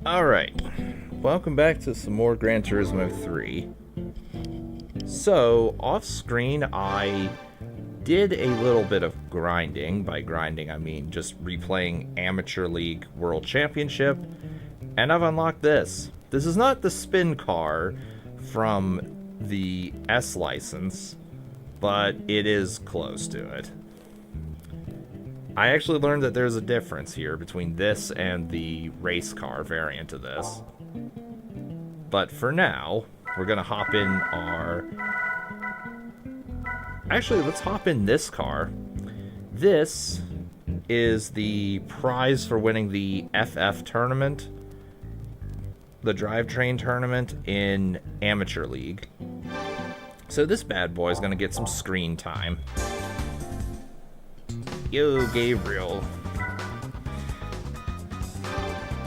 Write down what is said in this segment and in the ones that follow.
Alright, welcome back to some more Gran Turismo 3. So, off screen, I did a little bit of grinding. By grinding, I mean just replaying Amateur League World Championship, and I've unlocked this. This is not the spin car from the S license, but it is close to it. I actually learned that there's a difference here between this and the race car variant of this. But for now, we're going to hop in our... Actually, let's hop in this car. This is the prize for winning the FF tournament, the drivetrain tournament in Amateur League. So this bad boy is going to get some screen time. Yo, Gabriel.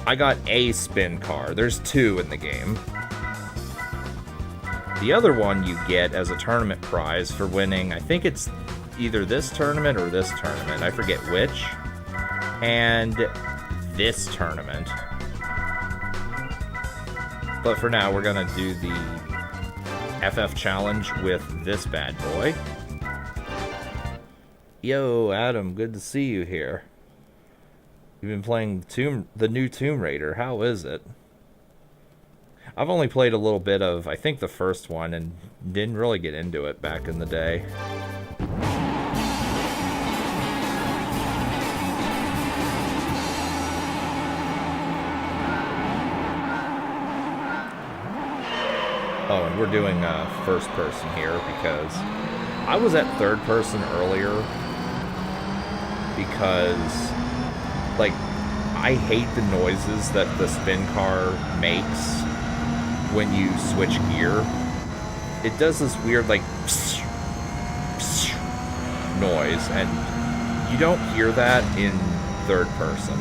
I got a spin car. There's two in the game. The other one you get as a tournament prize for winning, I think it's either this tournament or this tournament. I forget which. And this tournament. But for now, we're going to do the FF challenge with this bad boy. Yo, Adam, good to see you here. You've been playing the new Tomb Raider. How is it? I've only played a little bit of, I think, the first one, and didn't really get into it back in the day. Oh, and we're doing first person here because I was at third person earlier because, like, I hate the noises that the spin car makes when you switch gear. It does this weird, like, psh, psh noise, and you don't hear that in third person.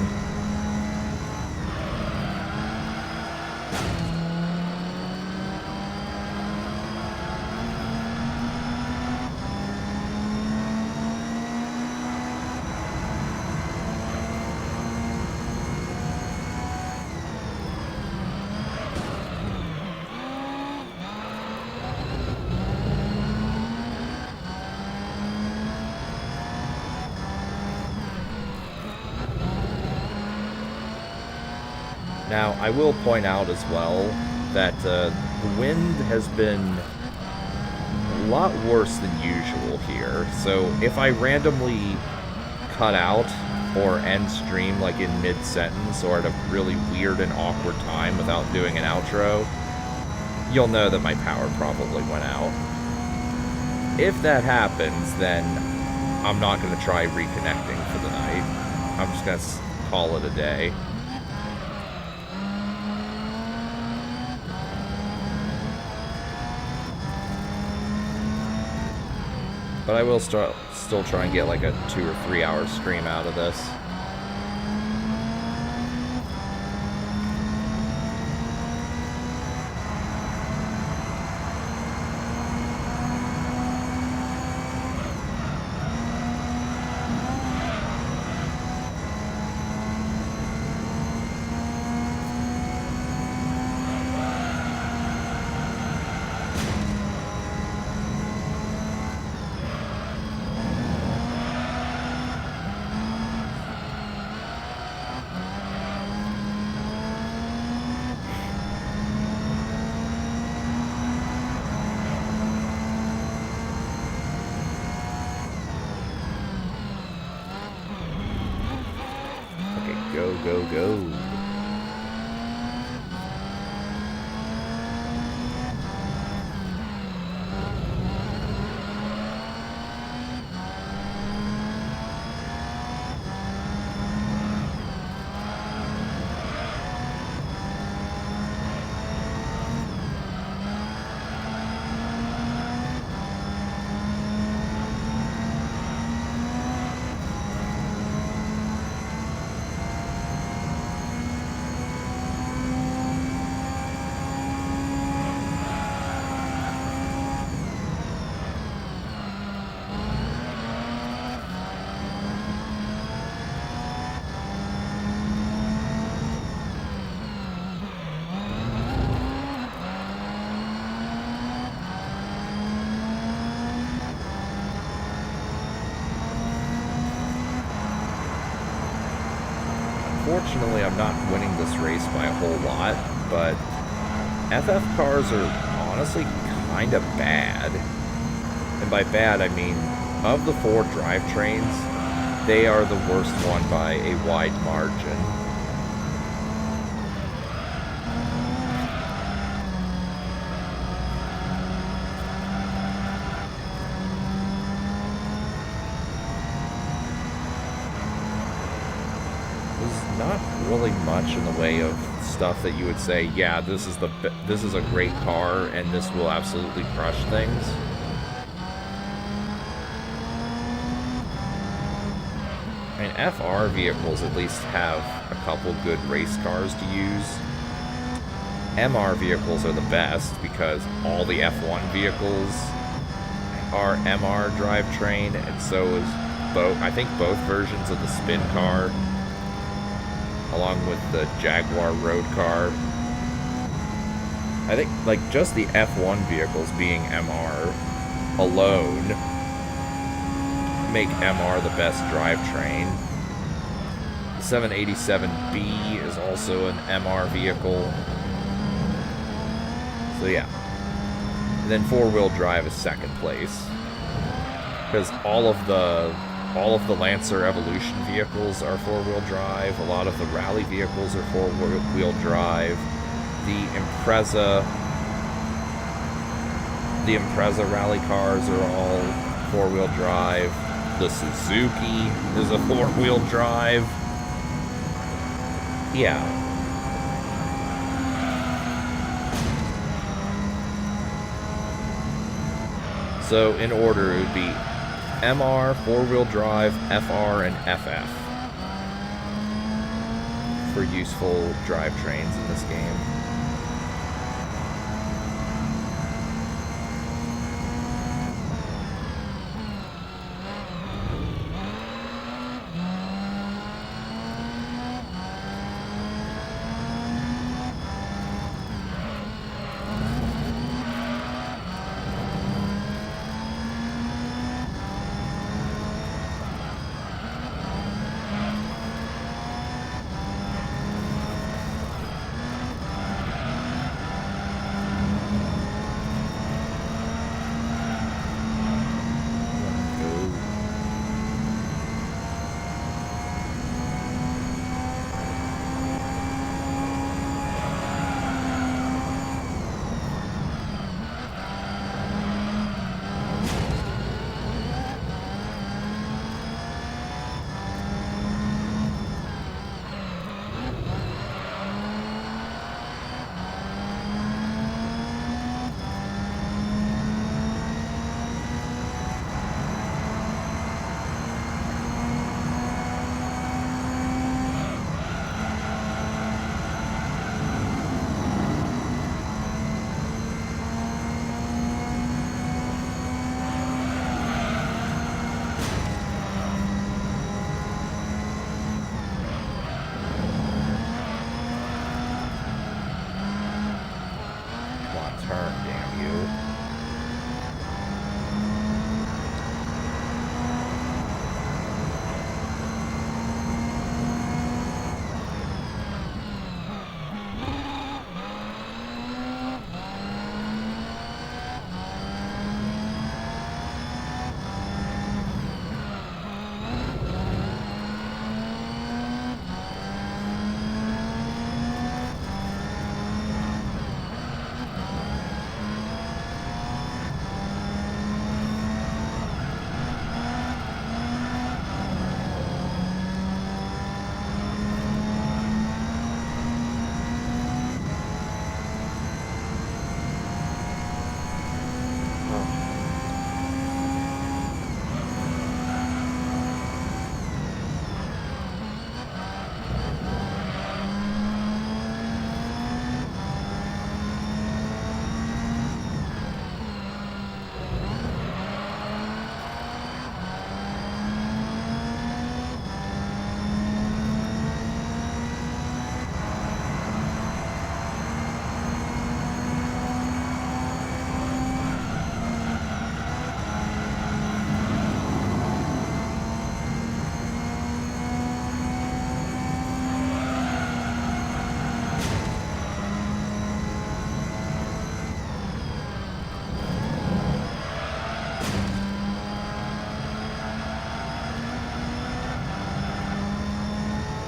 Now, I will point out as well that the wind has been a lot worse than usual here. So if I randomly cut out or end stream like in mid-sentence or at a really weird and awkward time without doing an outro, you'll know that my power probably went out. If that happens, then I'm not going to try reconnecting for the night. I'm just going to call it a day. But I will still try and get like a 2 or 3 hour stream out of this. Go, go, go. unfortunately, I'm not winning this race by a whole lot, but FF cars are honestly kind of bad. And by bad, I mean, of the 4 drivetrains, they are the worst one by a wide margin. There's not really much in the way of stuff that you would say, yeah, this is a great car and this will absolutely crush things. I mean, FR vehicles at least have a couple good race cars to use. MR vehicles are the best because all the F1 vehicles are MR drivetrain, and so is I think both versions of the spin car, along with the Jaguar road car. I think, like, just the F1 vehicles being MR alone make MR the best drivetrain. The 787B is also an MR vehicle. So yeah. And then 4-wheel drive is second place. Because all of the Lancer Evolution vehicles are 4-wheel drive. A lot of the rally vehicles are 4-wheel drive. The Impreza rally cars are all 4-wheel drive. The Suzuki is a 4-wheel drive. Yeah. So in order, it would be MR, 4-wheel drive, FR, and FF for useful drivetrains in this game.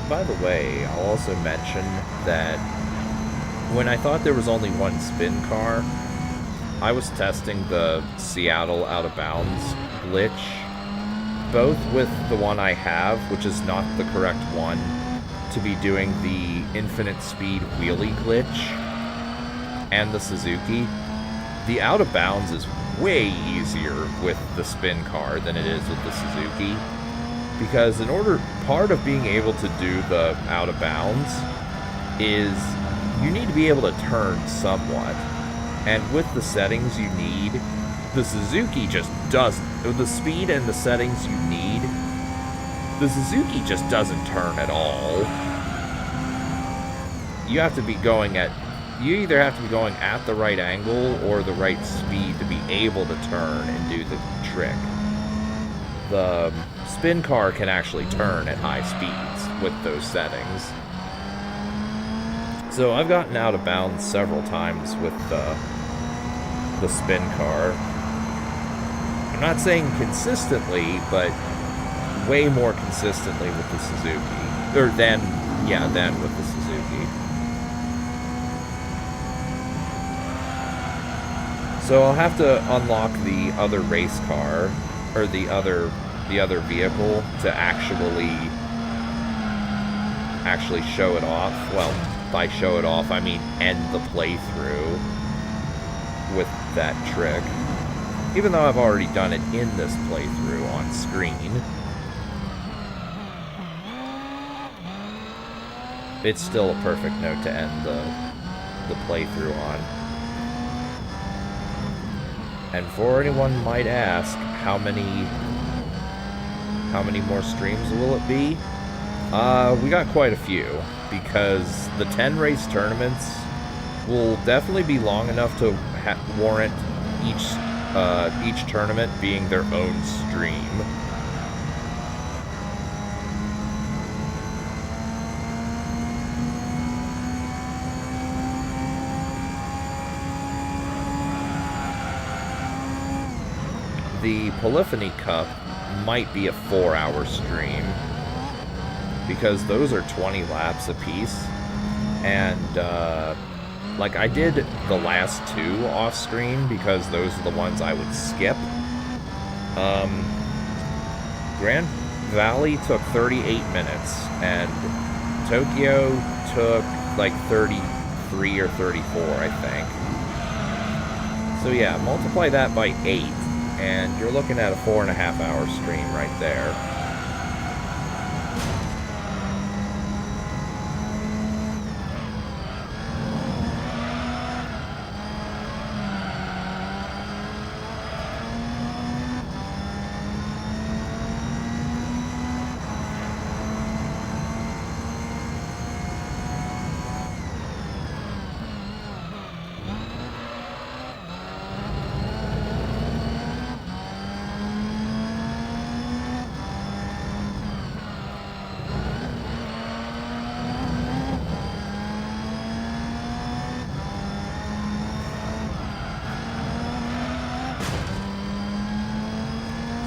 by the way, I'll also mention that when I thought there was only one spin car, I was testing the Seattle out of bounds glitch, both with the one I have, which is not the correct one, to be doing the infinite speed wheelie glitch, and the Suzuki. The out of bounds is way easier with the spin car than it is with the Suzuki, because part of being able to do the out of bounds is you need to be able to turn somewhat, and with the settings you need, the Suzuki just doesn't. The speed and the settings you need, the Suzuki just doesn't turn at all. You have to be going at, you either have to be going at the right angle or the right speed to be able to turn and do the trick. The spin car can actually turn at high speeds with those settings. So I've gotten out of bounds several times with the spin car. I'm not saying consistently, but way more consistently with the Suzuki. Or than with the Suzuki. So I'll have to unlock the other race car, or the other vehicle, to actually show it off. Well, by show it off, I mean end the playthrough with that trick. Even though I've already done it in this playthrough on screen, it's still a perfect note to end the playthrough on. And for anyone who might ask, how many more streams will it be? We got quite a few, because the 10 race tournaments will definitely be long enough to warrant each tournament being their own stream. The Polyphony Cup might be a 4-hour stream, because those are 20 laps apiece, and like I did the last two off screen because those are the ones I would skip. Grand Valley took 38 minutes, and Tokyo took like 33 or 34, I think. So yeah, multiply that by 8, and you're looking at a 4.5-hour stream right there.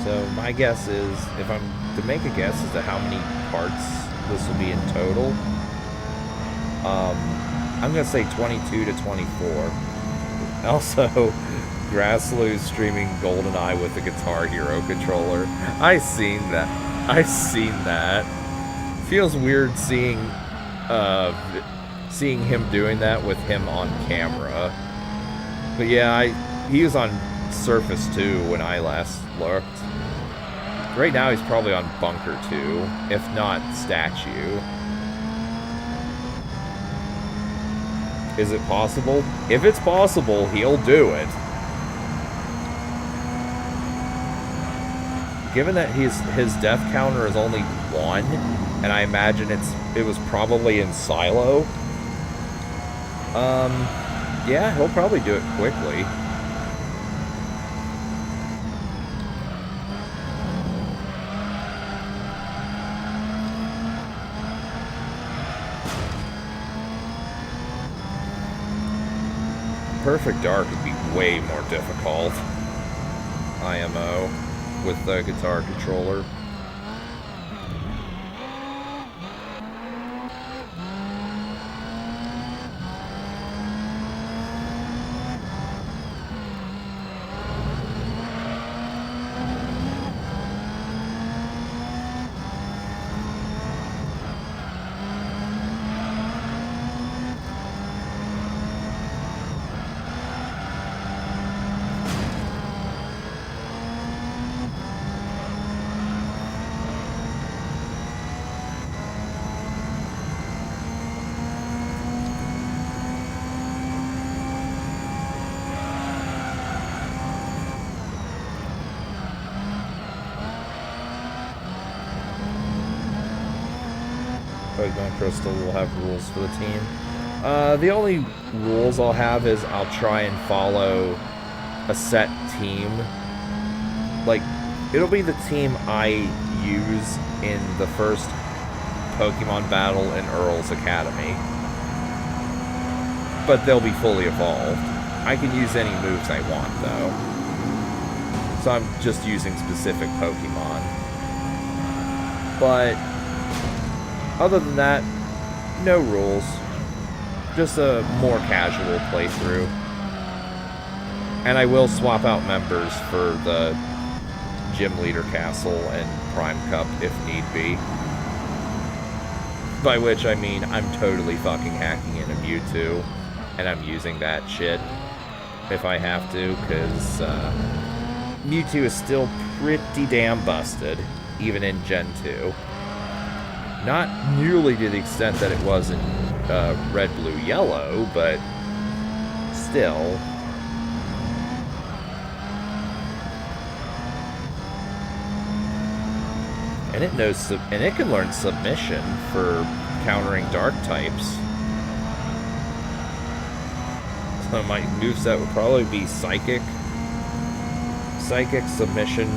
So my guess is, if I'm to make a guess as to how many parts this will be in total, I'm going to say 22 to 24. Also, Grasslow's streaming GoldenEye with the Guitar Hero controller. I've seen that. Feels weird seeing him doing that with him on camera. But yeah, he was on Surface 2 when I last looked. Right now he's probably on Bunker 2, if not Statue. Is it possible? If it's possible, he'll do it. Given that his death counter is only 1, and I imagine it was probably in Silo, yeah, he'll probably do it quickly. Perfect Dark would be way more difficult, IMO, with the guitar controller. Pokemon Crystal will have rules for the team. The only rules I'll have is I'll try and follow a set team. Like, it'll be the team I use in the first Pokemon battle in Earl's Academy. But they'll be fully evolved. I can use any moves I want, though. So I'm just using specific Pokemon. But other than that, no rules. Just a more casual playthrough. And I will swap out members for the Gym Leader Castle and Prime Cup if need be. By which I mean I'm totally fucking hacking in a Mewtwo. And I'm using that shit if I have to, because Mewtwo is still pretty damn busted, even in Gen 2. Not nearly to the extent that it was in Red, Blue, Yellow, but still. And it knows, and it can learn Submission for countering Dark types. So my moveset would probably be Psychic, Submission,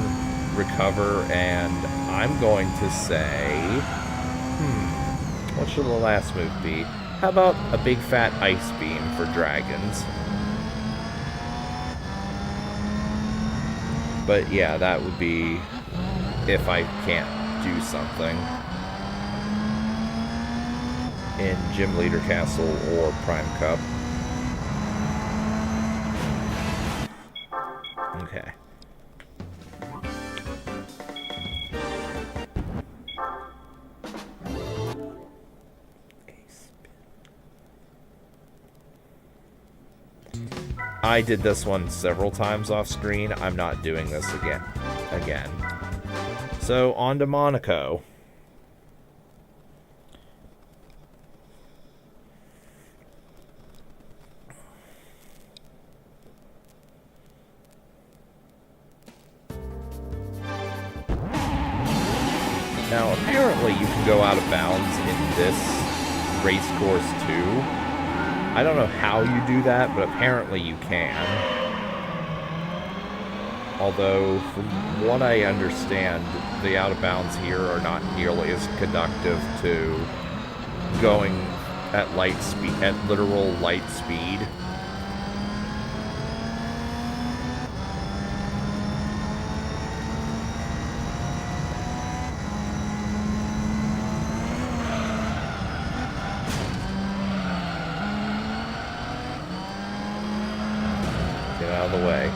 Recover, and I'm going to say, what should the last move be? How about a big fat Ice Beam for dragons? But yeah, that would be if I can't do something in Gym Leader Castle or Prime Cup. Okay. I did this one several times off screen. I'm not doing this again. So, on to Monaco. Now, apparently you can go out of bounds in this race course too. I don't know how you do that, but apparently you can. Although, from what I understand, the out of bounds here are not nearly as conductive to going at light speed, at literal light speed. Get out of the way.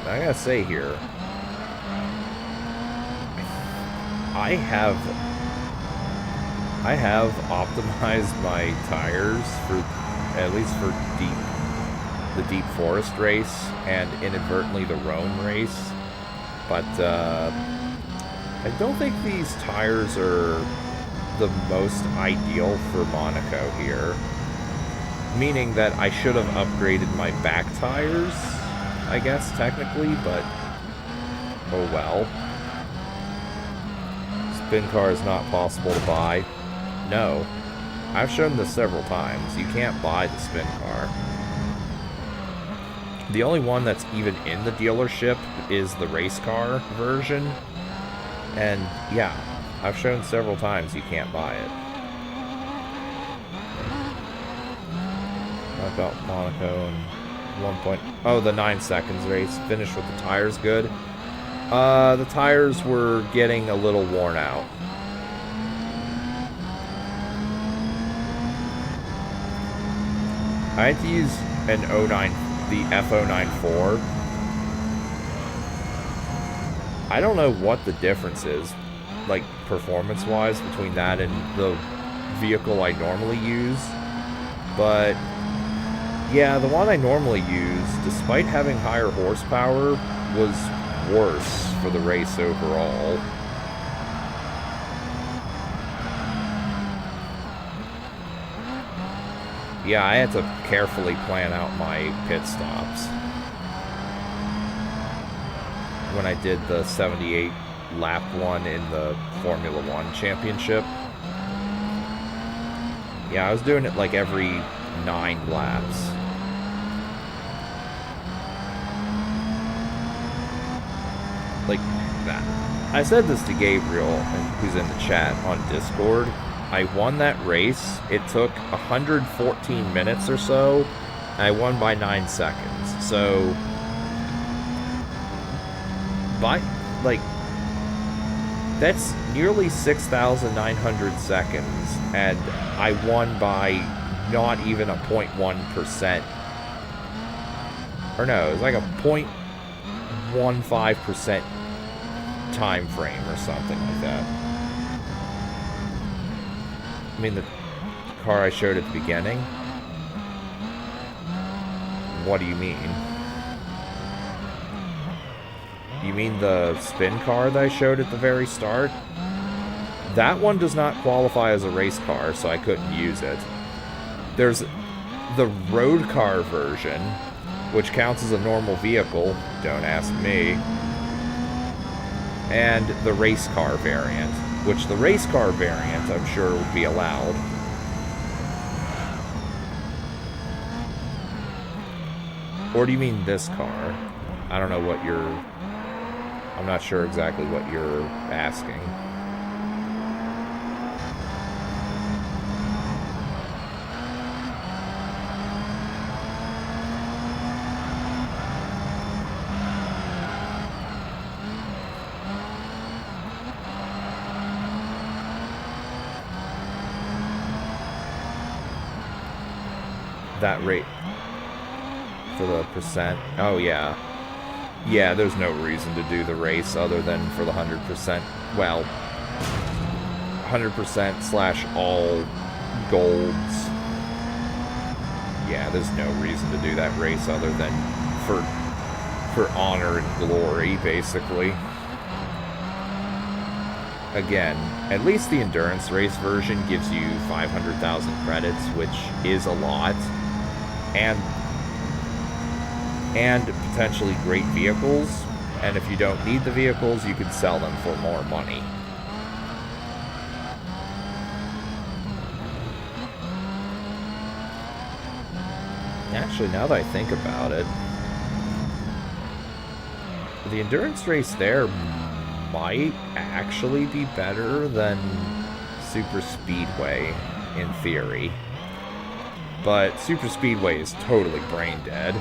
I gotta say here, I have optimized my tires for, at least for the Deep Forest race and inadvertently the Rhone race, but I don't think these tires are the most ideal for Monaco here, meaning that I should have upgraded my back tires, I guess, technically, but oh well. spin car is not possible to buy. No. I've shown this several times. You can't buy the spin car. The only one that's even in the dealership is the race car version. And yeah, I've shown several times you can't buy it. About Monaco and 1 point... Oh, the 9 seconds race. Finished with the tires good. The tires were getting a little worn out. I had to use an 09, the F094. I don't know what the difference is, like, performance-wise, between that and the vehicle I normally use. But, yeah, the one I normally use, despite having higher horsepower, was worse for the race overall. Yeah, I had to carefully plan out my pit stops when I did the 78 lap one in the Formula One Championship. Yeah, I was doing it like every 9 laps. Like that. I said this to Gabriel, who's in the chat on Discord. I won that race. It took 114 minutes or so. And I won by 9 seconds. So, that's nearly 6,900 seconds. And I won by not even a 0.1%. Or no, it was like a 0.15% time frame or something like that. I mean, the car I showed at the beginning? What do you mean? You mean the spin car that I showed at the very start? That one does not qualify as a race car, so I couldn't use it. There's the road car version, which counts as a normal vehicle, don't ask me, and the race car variant, which the race car variant, I'm sure, would be allowed. Or do you mean this car? I don't know what you're... I'm not sure exactly what you're asking. That rate for the percent. Oh yeah, yeah, there's no reason to do the race other than for the 100%, well, 100% slash all golds. Yeah, there's no reason to do that race other than for honor and glory, basically. Again, at least the endurance race version gives you 500,000 credits, which is a lot. And potentially great vehicles, and if you don't need the vehicles, you can sell them for more money. Actually, now that I think about it, the endurance race there might actually be better than Super Speedway, in theory. But Super Speedway is totally brain dead.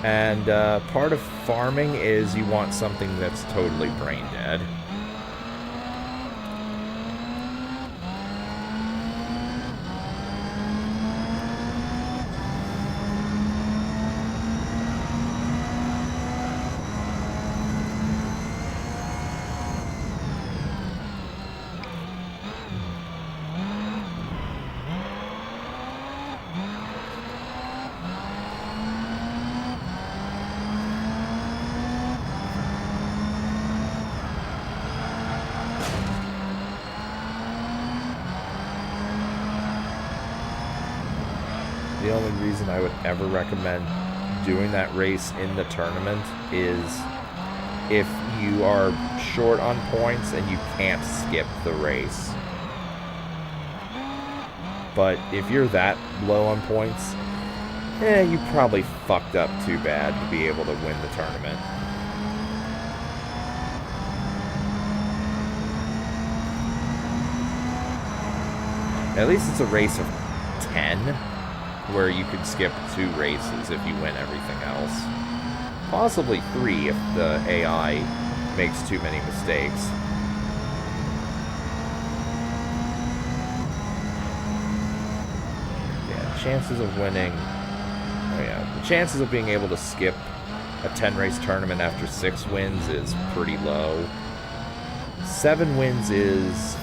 And part of farming is you want something that's totally brain dead. The only reason I would ever recommend doing that race in the tournament is if you are short on points and you can't skip the race. But if you're that low on points, you probably fucked up too bad to be able to win the tournament. At least it's a race of 10, where you could skip 2 races if you win everything else. Possibly 3 if the AI makes too many mistakes. Yeah, chances of winning... Oh yeah, the chances of being able to skip a 10-race tournament after 6 wins is pretty low. 7 wins is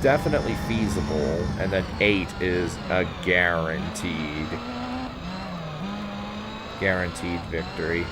definitely feasible, and then 8 is a guaranteed victory.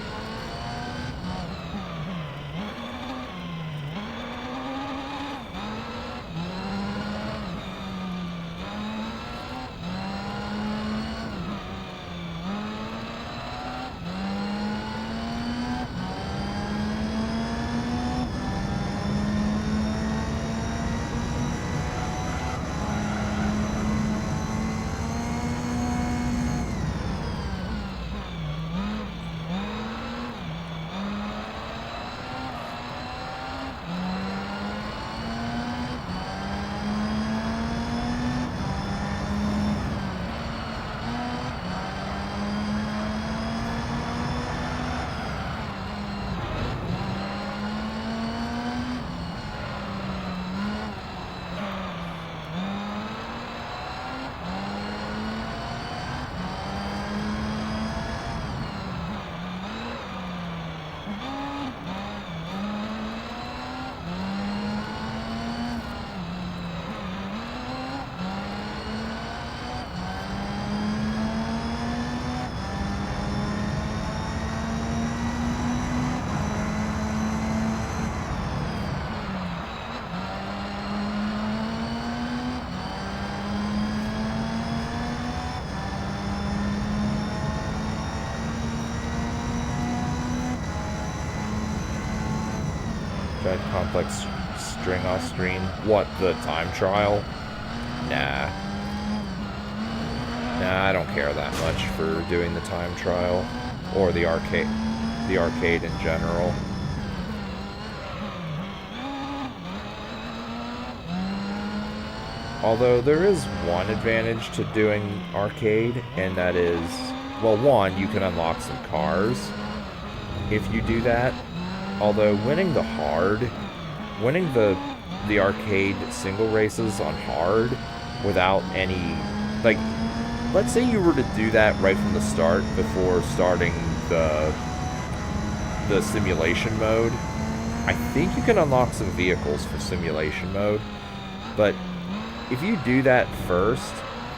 Complex string off screen. What, the time trial? Nah, I don't care that much for doing the time trial or the arcade in general. Although there is one advantage to doing arcade, and that is, well, one, you can unlock some cars if you do that. Although winning the arcade single races on hard without any, like, let's say you were to do that right from the start before starting the simulation mode. I think you can unlock some vehicles for simulation mode, but if you do that first,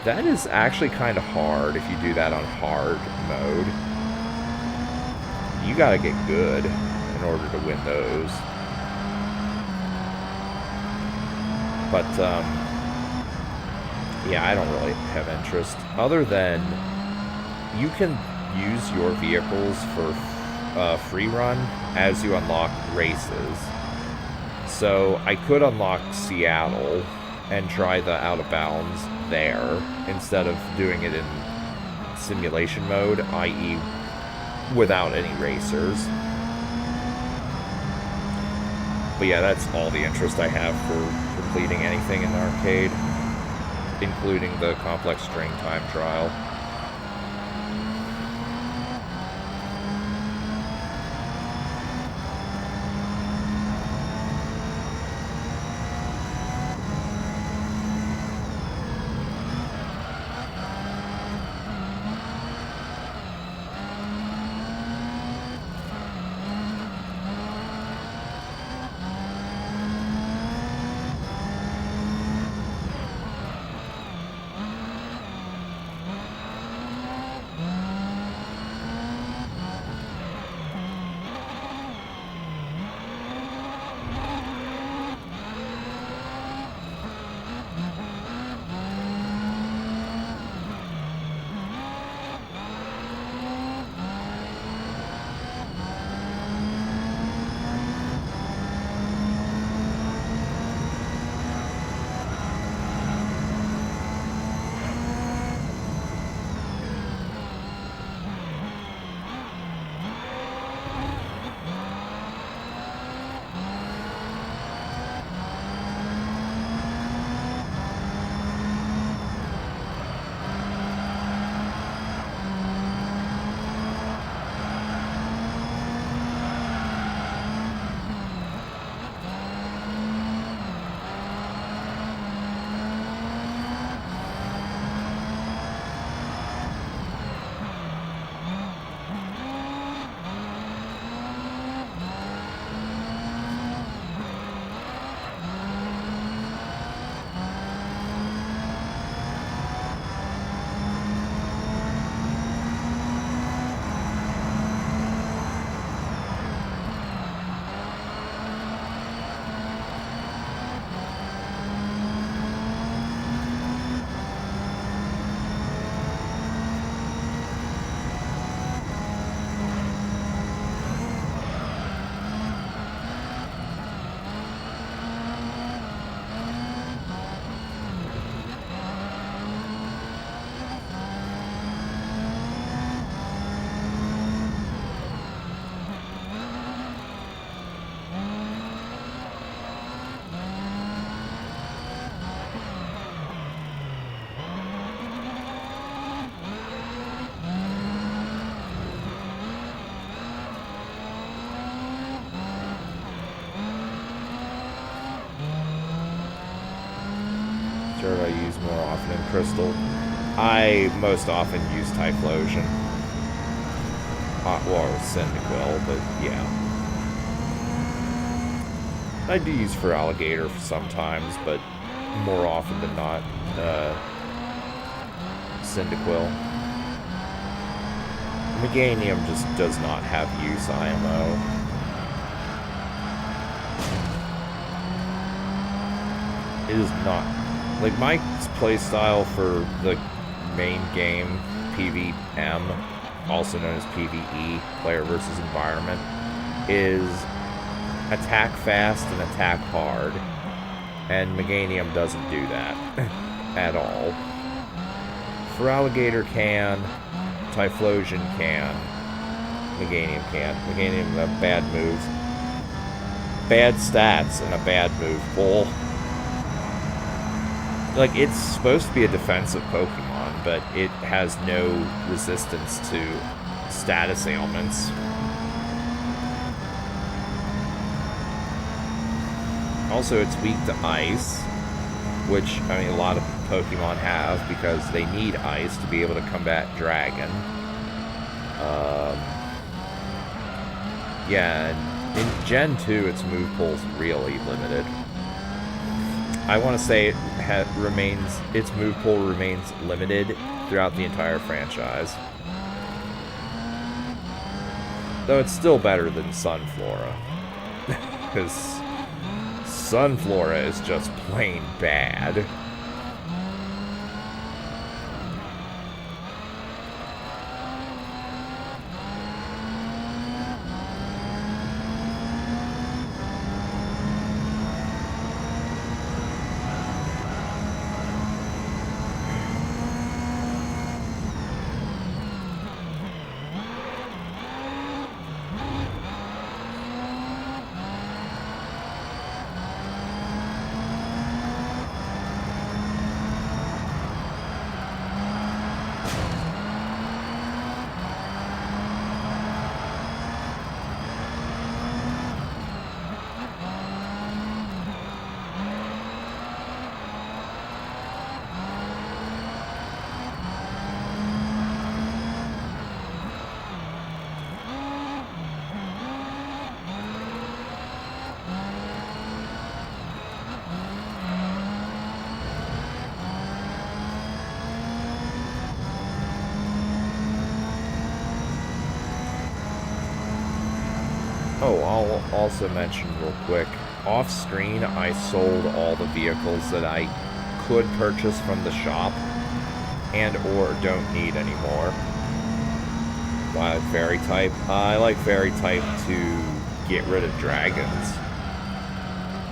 that is actually kind of hard if you do that on hard mode. You gotta get good in order to win those. But, yeah, I don't really have interest. Other than, you can use your vehicles for free run as you unlock races. So, I could unlock Seattle and try the out of bounds there, instead of doing it in simulation mode, i.e. without any racers. But yeah, that's all the interest I have for completing anything in the arcade, including the complex string time trial. Crystal. I most often use Typhlosion. Or Cyndaquil, but yeah. I do use for Alligator sometimes, but more often than not, Cyndaquil. Meganium just does not have use IMO. It is not... Like, my playstyle for the main game, PvM, also known as PvE, Player versus Environment, is attack fast and attack hard. And Meganium doesn't do that at all. For Alligator can, Typhlosion can, Meganium can. Meganium have bad moves. Bad stats and a bad move pool. Like, it's supposed to be a defensive Pokemon, but it has no resistance to status ailments. Also, it's weak to ice, which, I mean, a lot of Pokemon have because they need ice to be able to combat Dragon. Yeah, and in Gen 2, its move pool's really limited. I want to say its move pool remains limited throughout the entire franchise. Though it's still better than Sunflora. Because Sunflora is just plain bad. Oh, I'll also mention real quick, off-screen I sold all the vehicles that I could purchase from the shop and or don't need anymore. Why Fairy type? I like Fairy type to get rid of dragons.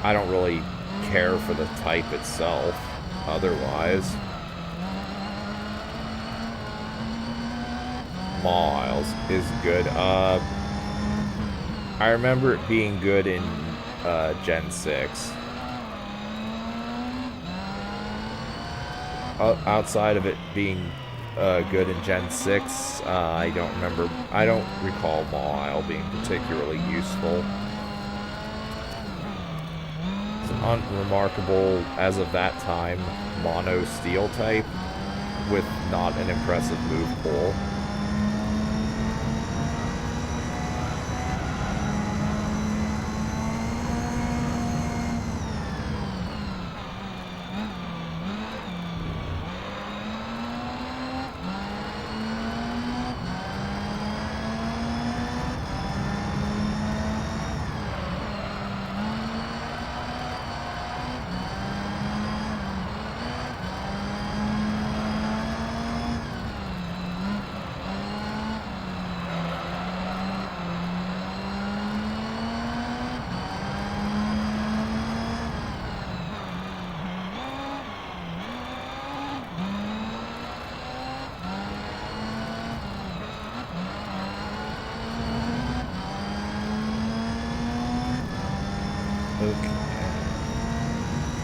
I don't really care for the type itself otherwise. Mawile is good. I remember it being good in Gen 6. Outside of it being good in Gen 6, I don't recall Mawile being particularly useful. It's an unremarkable, as of that time, mono steel type with not an impressive move pool.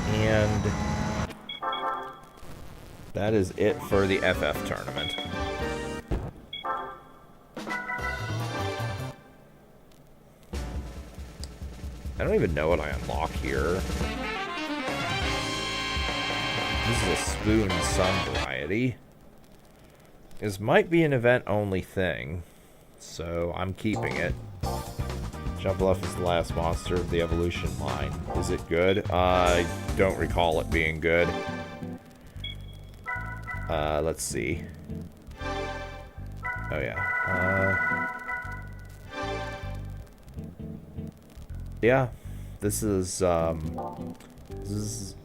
And that is it for the FF tournament. I don't even know what I unlock here. This is a Spoon Sun variety. This might be an event-only thing, so I'm keeping it. Jumpluff is the last monster of the evolution line. Is it good? I don't recall it being good. Let's see. Oh, yeah. Yeah, this is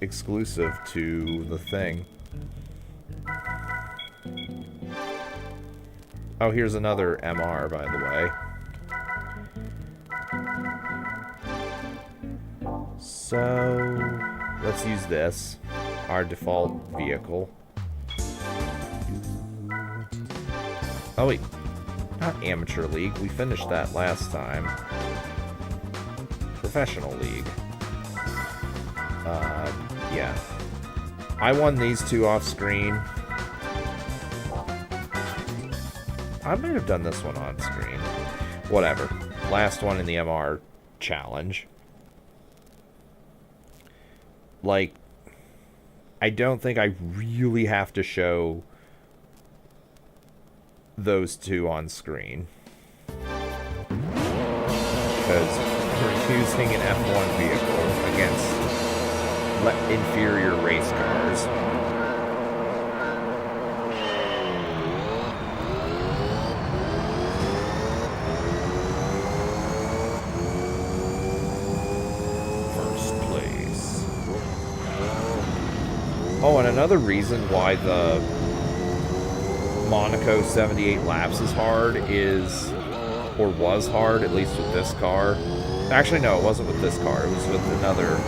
exclusive to the thing. Oh, here's another MR, by the way. So, let's use this, our default vehicle. Oh wait, not Amateur League, we finished that last time. Professional League. Yeah. I won these two off screen. I might have done this one on screen. Whatever. Last one in the MR challenge. Like, I don't think I really have to show those two on screen. Because we're using an F1 vehicle against inferior race cars. Oh, and another reason why the Monaco 78 laps is hard is, or was hard, at least with this car. Actually, no, it wasn't with this car. It was with another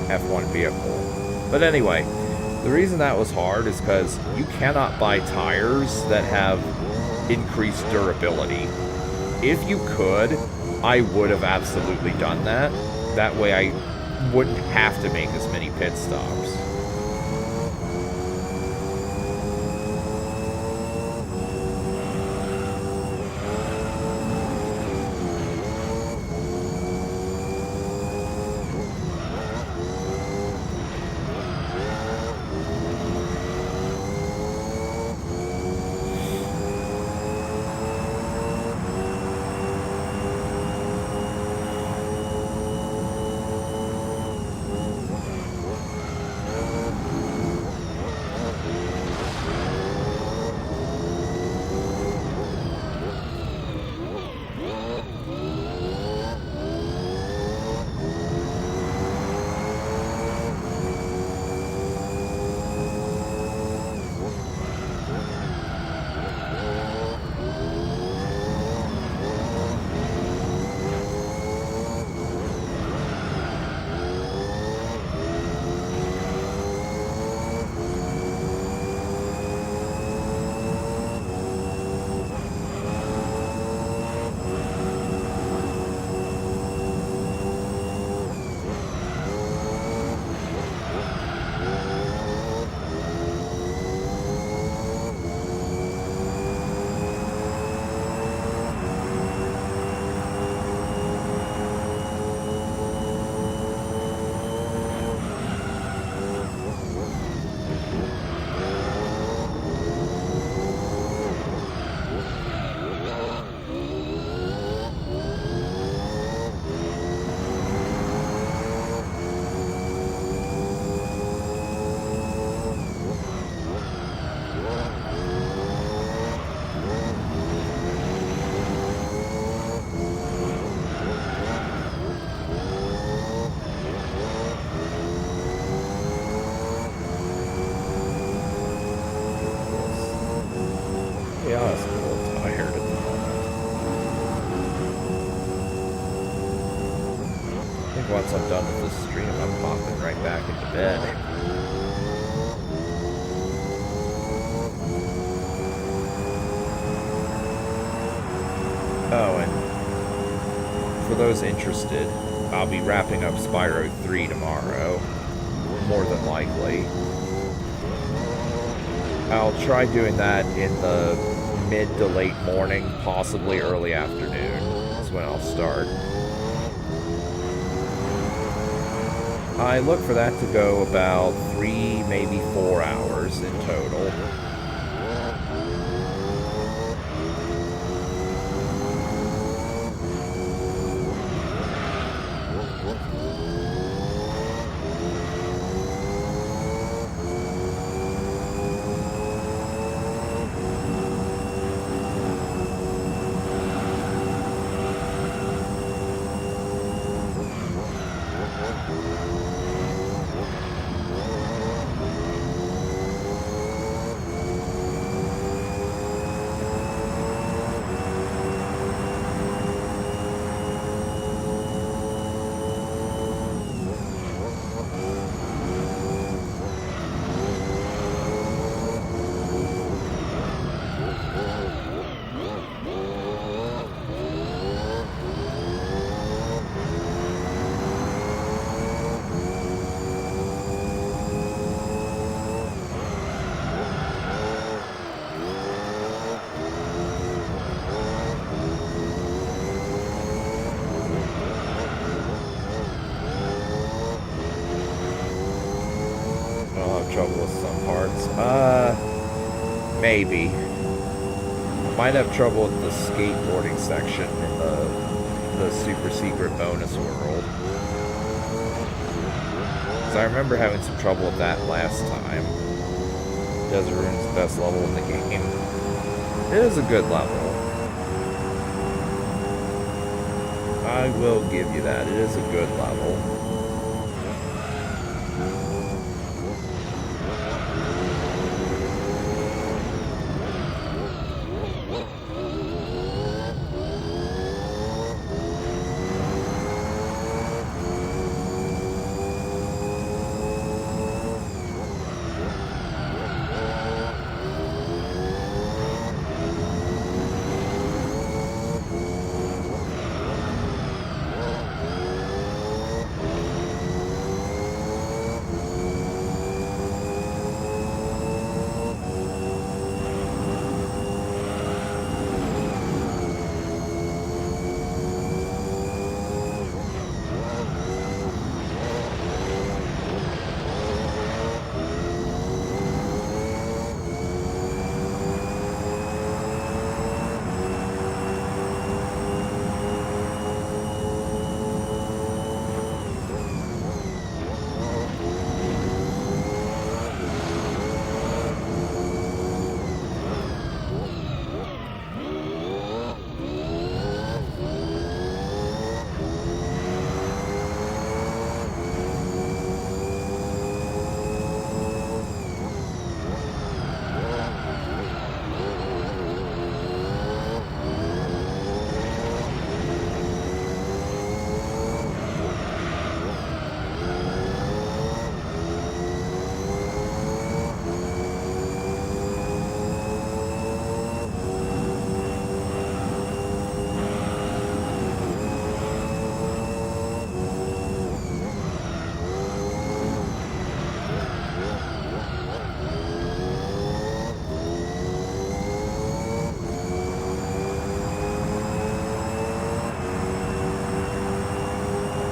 F1 vehicle. But anyway, the reason that was hard is because you cannot buy tires that have increased durability. If you could, I would have absolutely done that. That way I wouldn't have to make as many pit stops. Yeah, I was a little tired at the moment. I think once I'm done with this stream, I'm popping right back into bed. Oh, and for those interested, I'll be wrapping up Spyro 3 tomorrow, more than likely. I'll try doing that in the mid to late morning, possibly early afternoon is when I'll start. I look for that to go about 3, maybe 4 hours in total. I'll have trouble with some parts. Maybe. I might have trouble with the skateboarding section in the super secret bonus world. Because I remember having some trouble with that last time. Desert Rune's the best level in the game. It is a good level. I will give you that. It is a good level.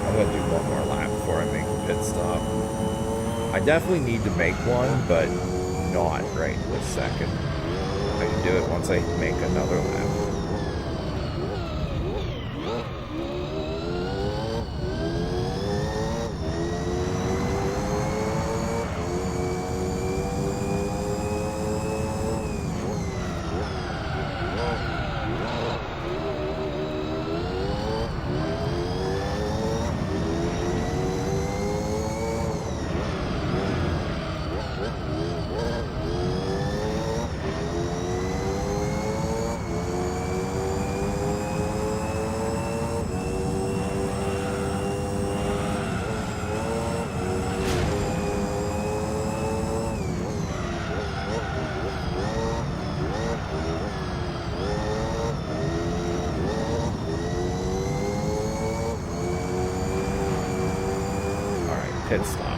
I'm gonna do one more lap before I make the pit stop. I definitely need to make one, but not right this second. I can do it once I make another lap. Pit stop.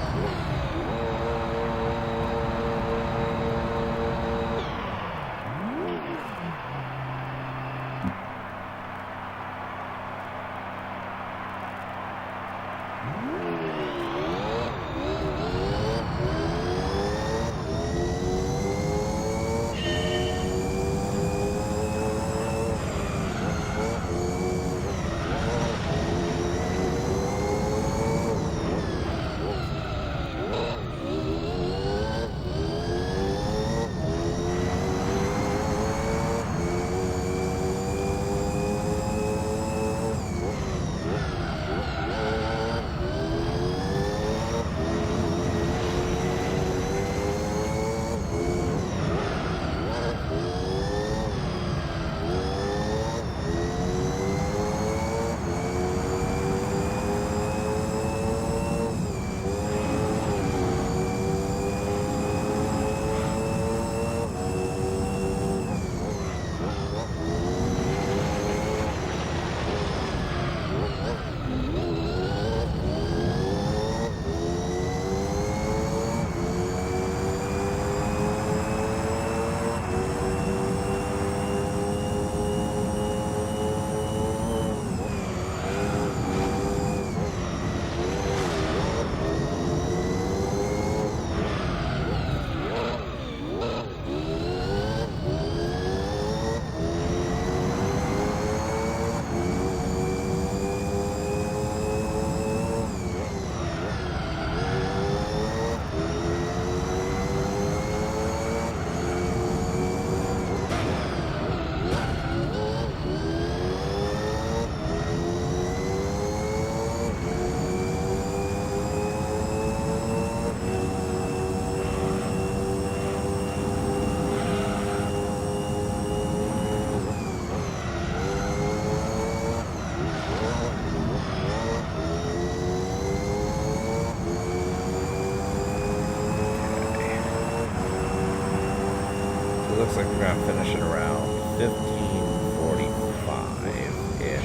looks like we're gonna finish it around 15:45-ish.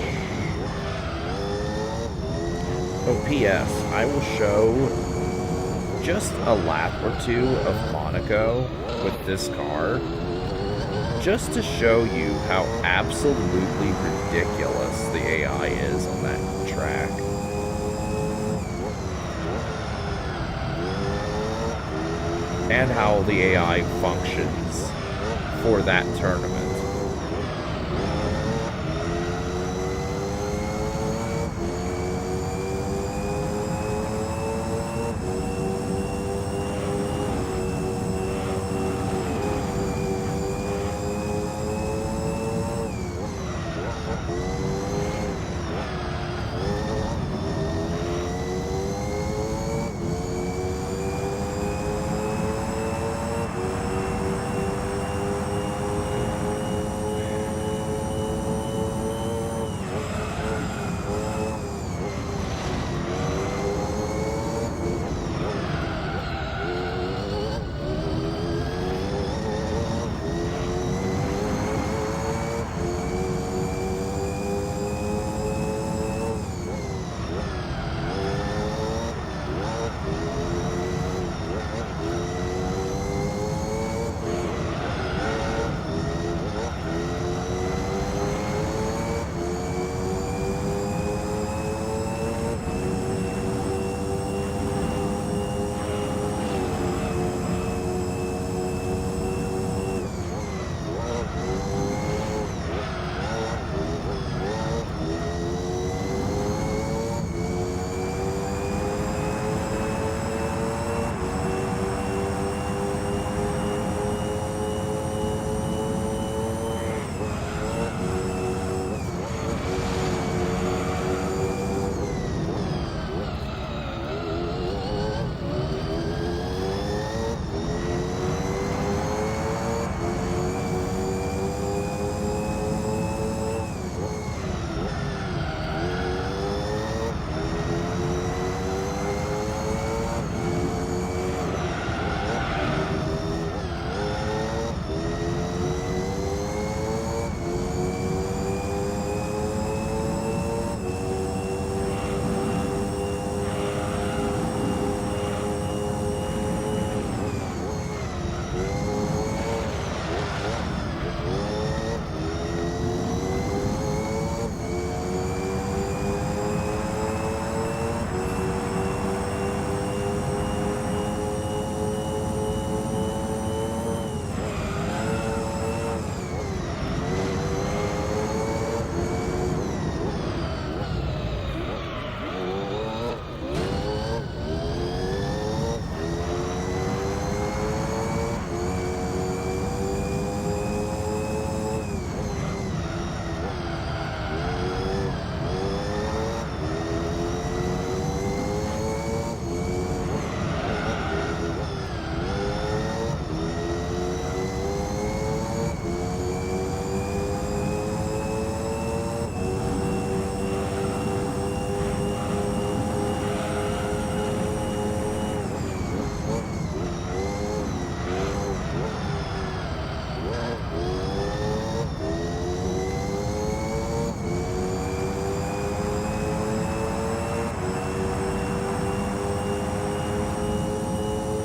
Oh, P.S. I will show just a lap or two of Monaco with this car, just to show you how absolutely ridiculous the AI is on that track. And how the AI functions for that tournament.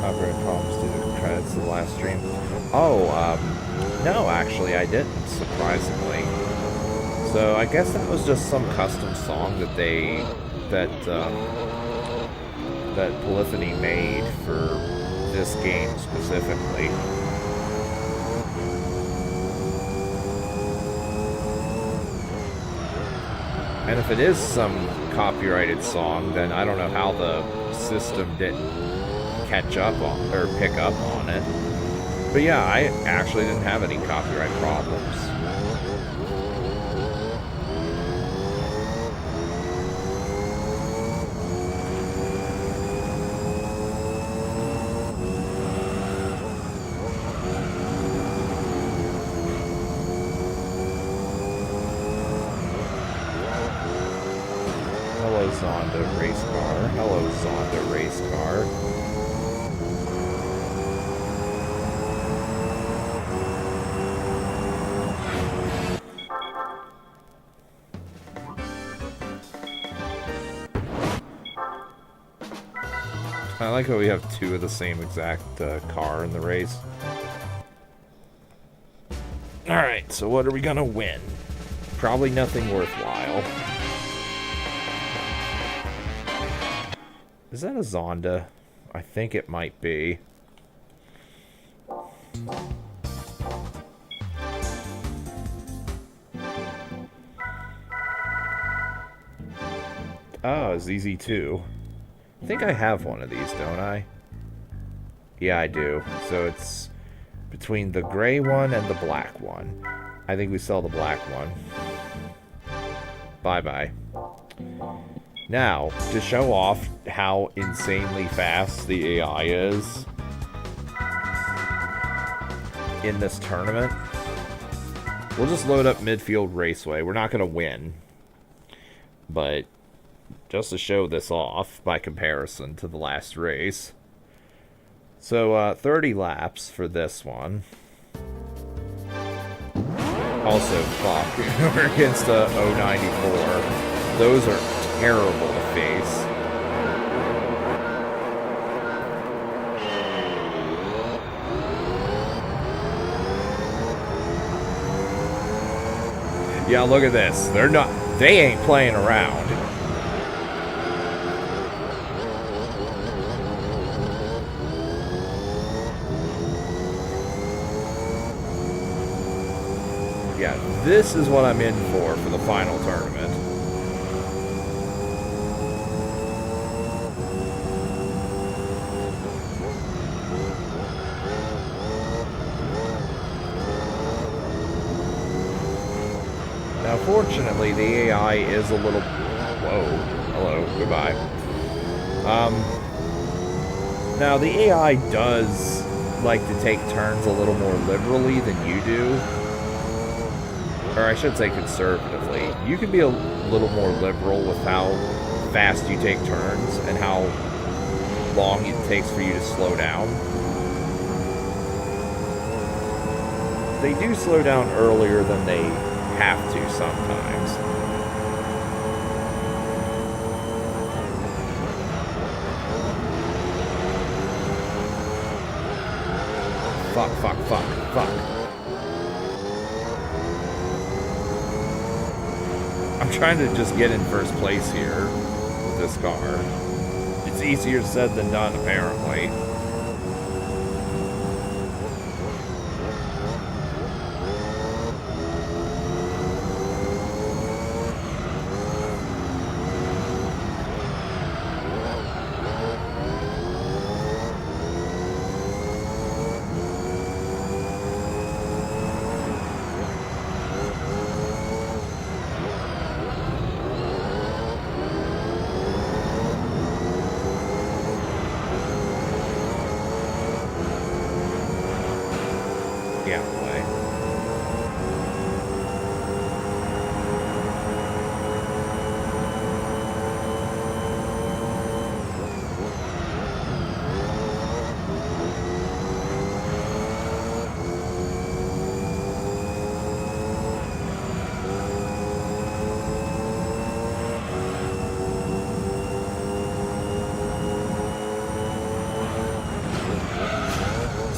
Copyright problems due to credits to the last stream. Oh, no, actually, I didn't, surprisingly. So I guess that was just some custom song that that Polyphony made for this game specifically. And if it is some copyrighted song, then I don't know how the system didn't catch up on or pick up on it. But yeah, I actually didn't have any copyright problems. Hello, Zonda Race Car. Hello, Zonda Race Car. I like how we have two of the same exact car in the race. Alright, so what are we gonna win? Probably nothing worthwhile. Is that a Zonda? I think it might be. Oh, ZZ2. I think I have one of these, don't I? Yeah, I do. So it's between the gray one and the black one. I think we sell the black one. Bye-bye. Now, to show off how insanely fast the AI is in this tournament, we'll just load up Midfield Raceway. We're not going to win, but just to show this off by comparison to the last race. So, 30 laps for this one. Also, fuck, we're against a 094. Those are terrible to face. Yeah, look at this. They ain't playing around. Yeah, this is what I'm in for the final tournament. Now, fortunately, the AI is a little... Whoa. Hello. Goodbye. Now, the AI does like to take turns a little more liberally than you do. Or I should say conservatively. You can be a little more liberal with how fast you take turns and how long it takes for you to slow down. They do slow down earlier than they have to sometimes. Fuck, fuck, fuck, fuck. I'm trying to just get in first place here with this car. It's easier said than done, apparently.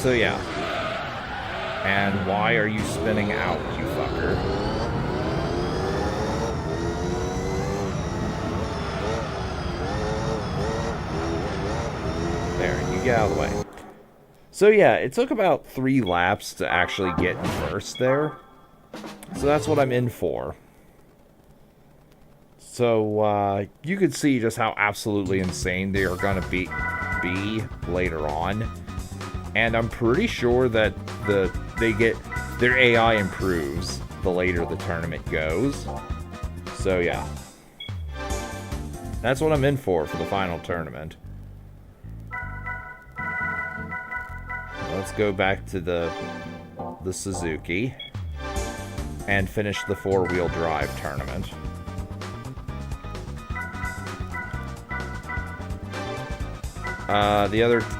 So yeah. And why are you spinning out, you fucker? There, you get out of the way. So yeah, it took about 3 laps to actually get in first there. So that's what I'm in for. So you could see just how absolutely insane they are going to be later on. And I'm pretty sure that their AI improves the later the tournament goes. So yeah. That's what I'm in for the final tournament. Let's go back to the Suzuki and finish the 4-wheel drive tournament.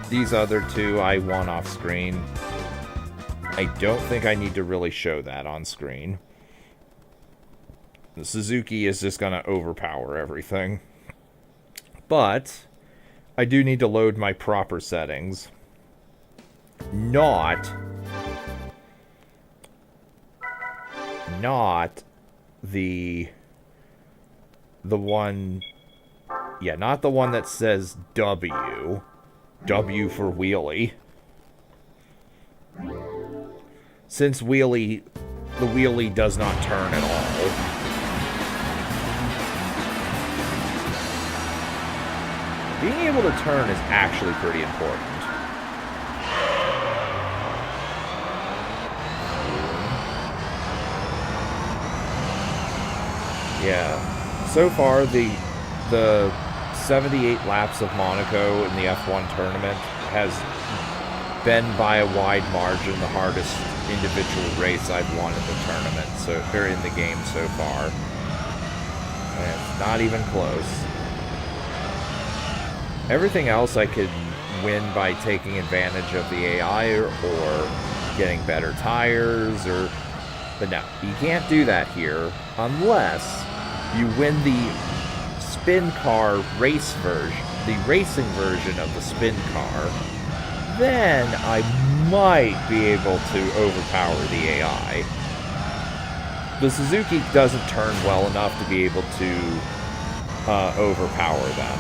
These other two I won off screen. I don't think I need to really show that on screen. The Suzuki is just gonna overpower everything. But I do need to load my proper settings. Not the one, yeah, not the one that says W for wheelie. Since the wheelie does not turn at all. Being able to turn is actually pretty important. Yeah. So far, the 78 laps of Monaco in the F1 tournament has been by a wide margin the hardest individual race I've won in the tournament, or in the game so far. And it's not even close. Everything else I could win by taking advantage of the AI or getting better tires, but no, you can't do that here unless you win the spin car race version, the racing version of the spin car. Then I might be able to overpower the AI. The Suzuki doesn't turn well enough to be able to overpower them.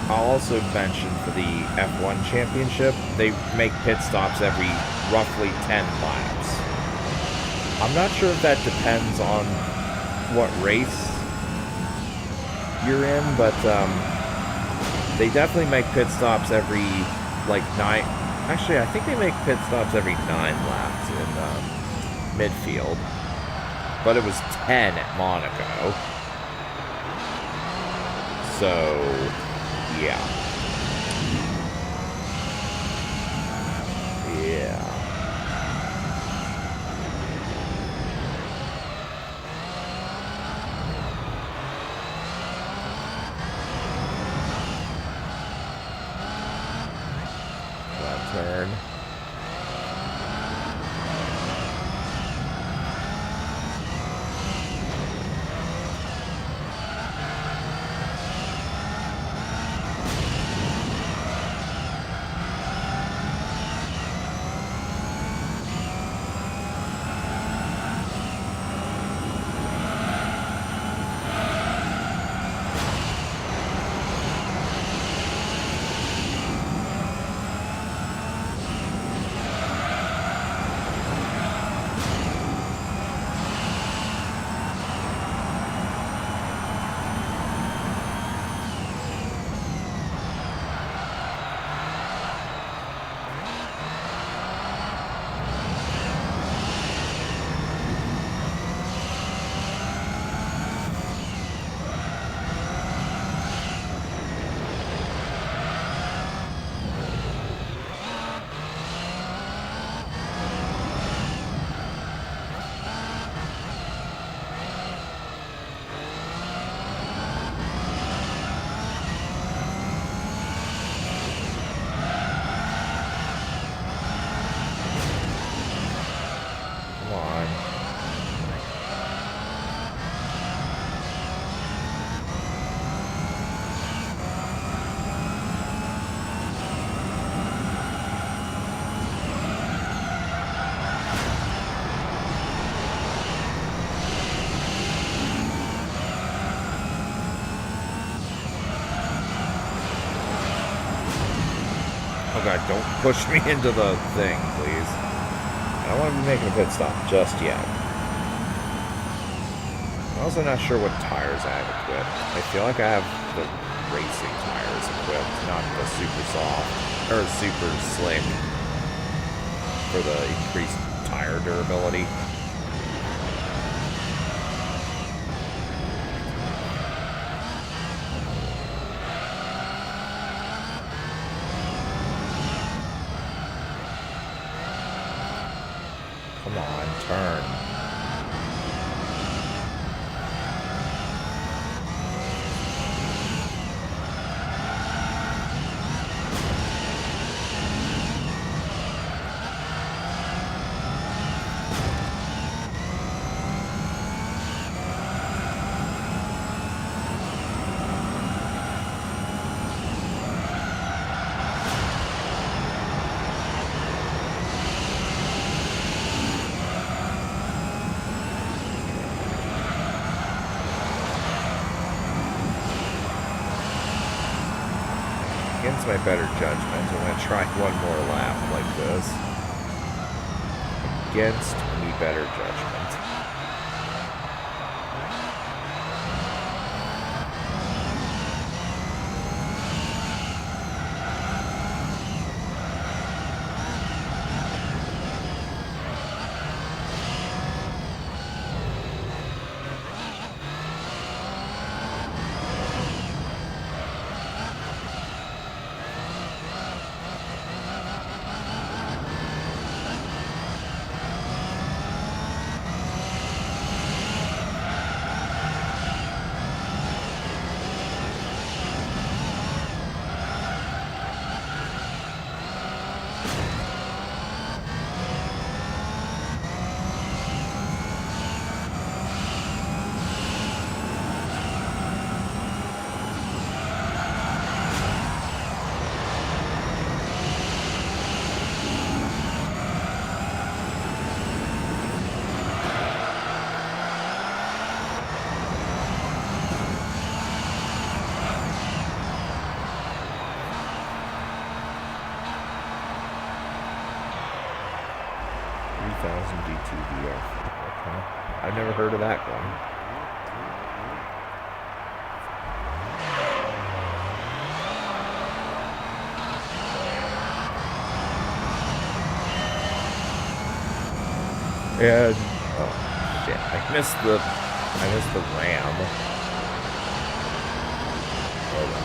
I'll also mention for the F1 Championship, they make pit stops every roughly 10 laps. I'm not sure if that depends on what race you're in, but they definitely make pit stops every, like, 9... Actually, I think they make pit stops every 9 laps in midfield. But it was 10 at Monaco. So... yeah. Yeah. Left turn. God, don't push me into the thing, please. I don't want to be making a pit stop just yet. I'm also not sure what tires I have equipped. I feel like I have the racing tires equipped, not the super soft, or super slick for the increased tire durability. Come on, turn. Against my better judgment, I'm going to try one more lap like this. Against me better judgment. Okay. I've never heard of that one. And oh shit, I missed the ram. Oh well.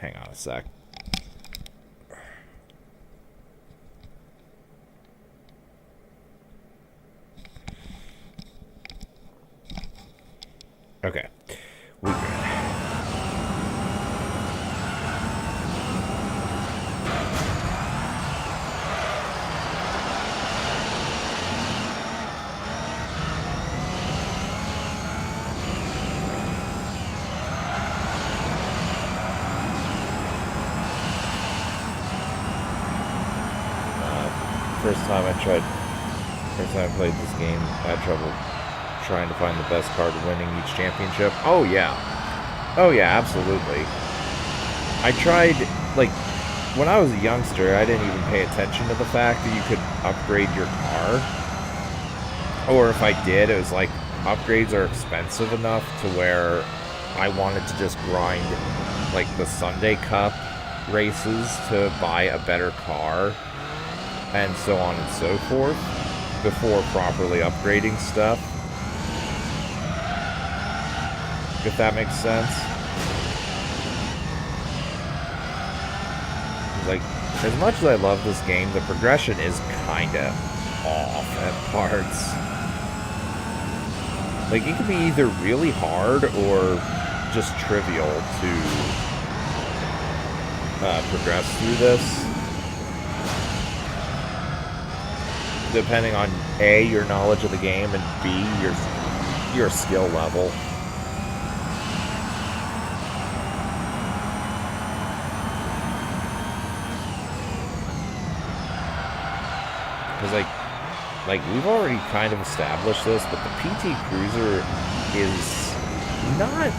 Hang on a sec. Okay. We good. First time I played this game, I had trouble trying to find the best car to winning each championship. Oh yeah, absolutely. I tried, like, when I was a youngster, I didn't even pay attention to the fact that you could upgrade your car. Or if I did, it was like, upgrades are expensive enough to where I wanted to just grind, like, the Sunday Cup races to buy a better car, and so on and so forth, before properly upgrading stuff. If that makes sense. Like, as much as I love this game, the progression is kinda off at parts. Like, it can be either really hard or just trivial to progress through this, depending on A, your knowledge of the game, and B, your skill level. Because, like, we've already kind of established this, but the PT Cruiser is not...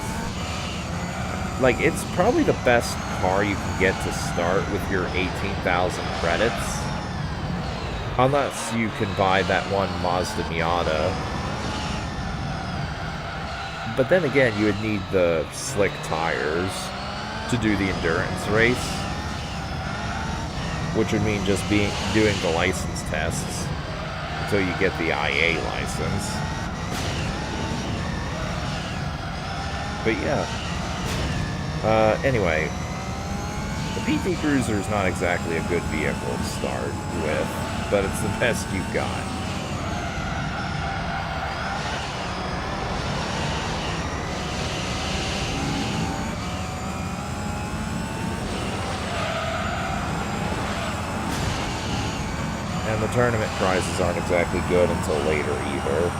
Like, it's probably the best car you can get to start with your 18,000 credits. Unless you can buy that one Mazda Miata. But then again, you would need the slick tires to do the endurance race. Which would mean just doing the license tests until you get the IA license. But yeah. Anyway, the PT Cruiser is not exactly a good vehicle to start with, but it's the best you've got. And the tournament prizes aren't exactly good until later either.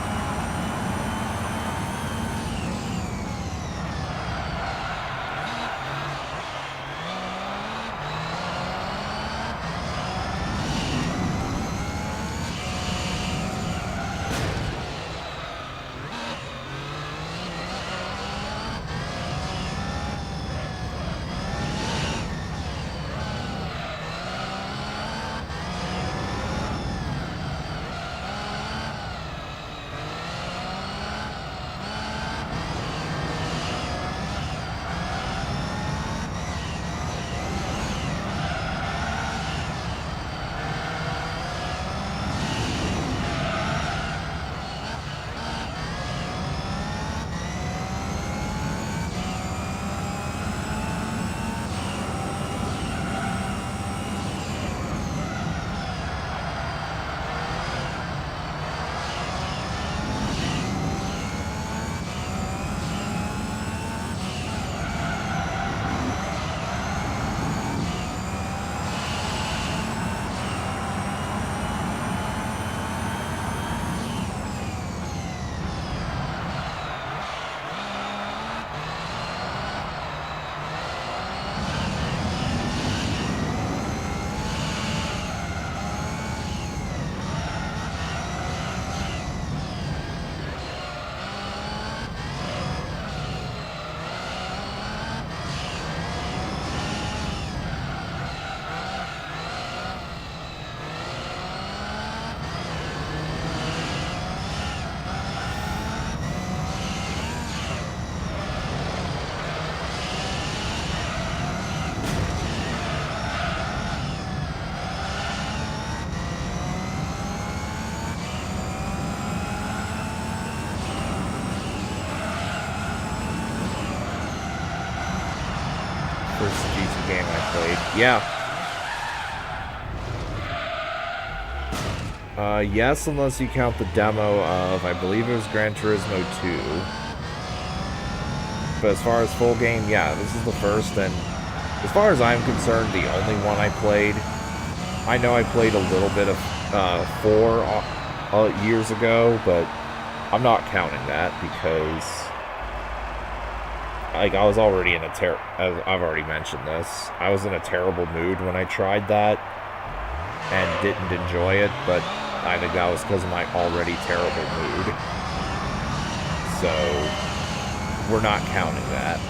First GT game I played. Yeah. Yes, unless you count the demo of, I believe it was Gran Turismo 2. But as far as full game, yeah, this is the first, and as far as I'm concerned, the only one I played. I know I played a little bit of 4 years ago, but I'm not counting that because... Like, I was already in as I've already mentioned this, I was in a terrible mood when I tried that and didn't enjoy it, but I think that was because of my already terrible mood. So, we're not counting that.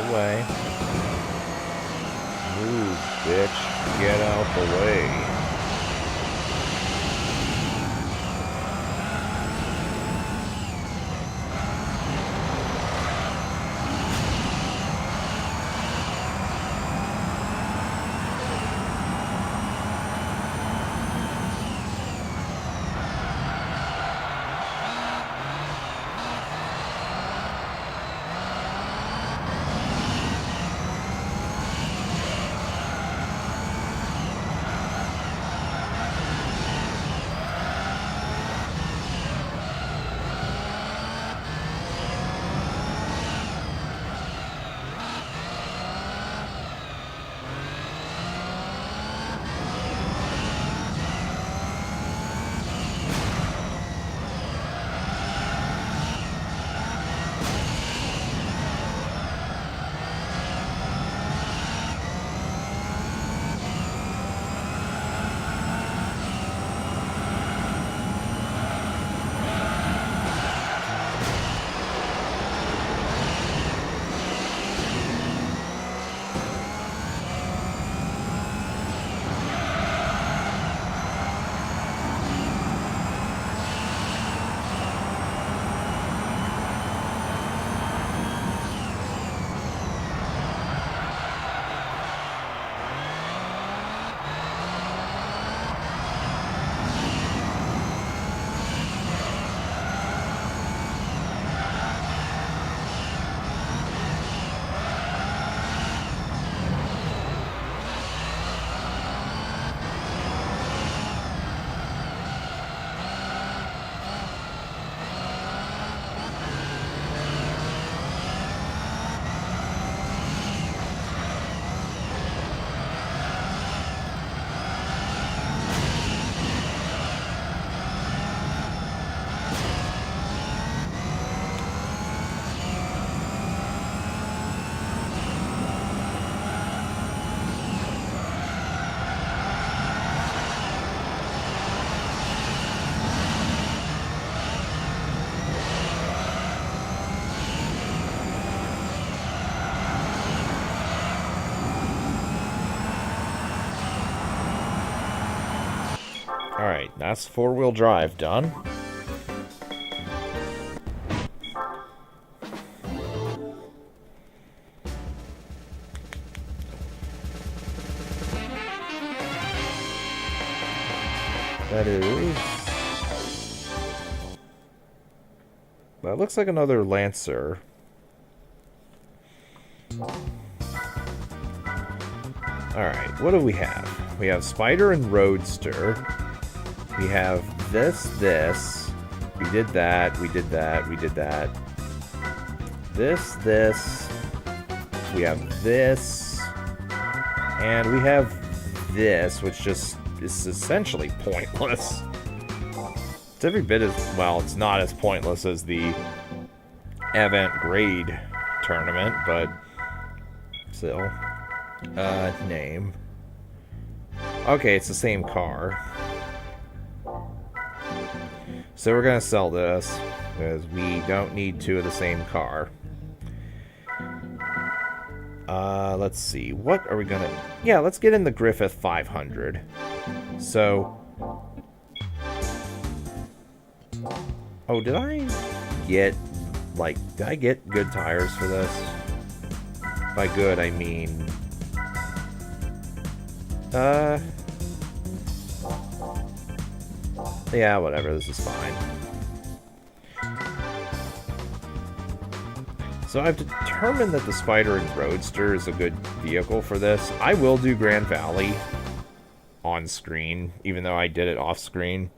the way. Move, bitch. Get out the way. Alright, that's four-wheel drive done. That is... That looks like another Lancer. Alright, what do we have? We have Spider and Roadster. We have this. We did that, we did that, we did that. This. We have this. And we have this, which just is essentially pointless. It's every bit as... Well, it's not as pointless as the Avant Grade tournament, but... Still. Name. Okay, it's the same car. So we're gonna sell this, because we don't need two of the same car. Let's see. What are we gonna... Yeah, let's get in the Griffith 500. So... Oh, did I get... Like, did I get good tires for this? By good, I mean... Yeah, whatever, this is fine. So I've determined that the Spider and Roadster is a good vehicle for this. I will do Grand Valley on screen, even though I did it off screen.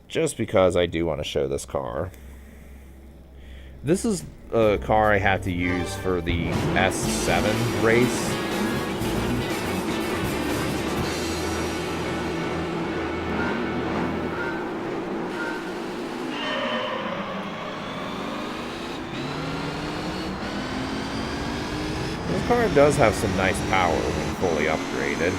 Just because I do want to show this car. This is a car I had to use for the S7 race. This car does have some nice power when fully upgraded.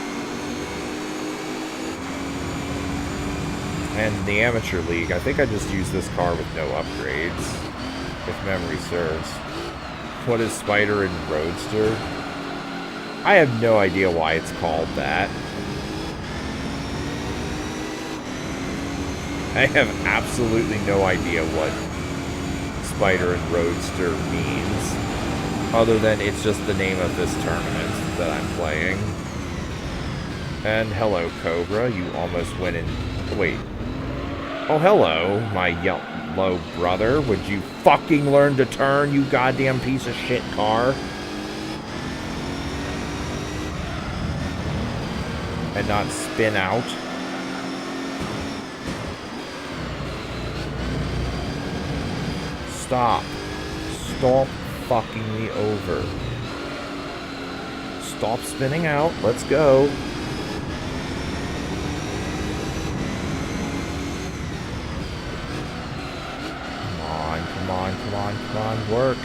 And the Amateur League, I think I just used this car with no upgrades. if memory serves. What is Spider and Roadster? I have no idea why it's called that. I have absolutely no idea what Spider and Roadster means, other than it's just the name of this tournament that I'm playing. And hello, Cobra. You almost went in... Wait. Oh, hello, my yellow brother. Would you fucking learn to turn, you goddamn piece of shit car? And not spin out? Stop. Stop fucking me over. Stop spinning out. Let's go. Come on, work.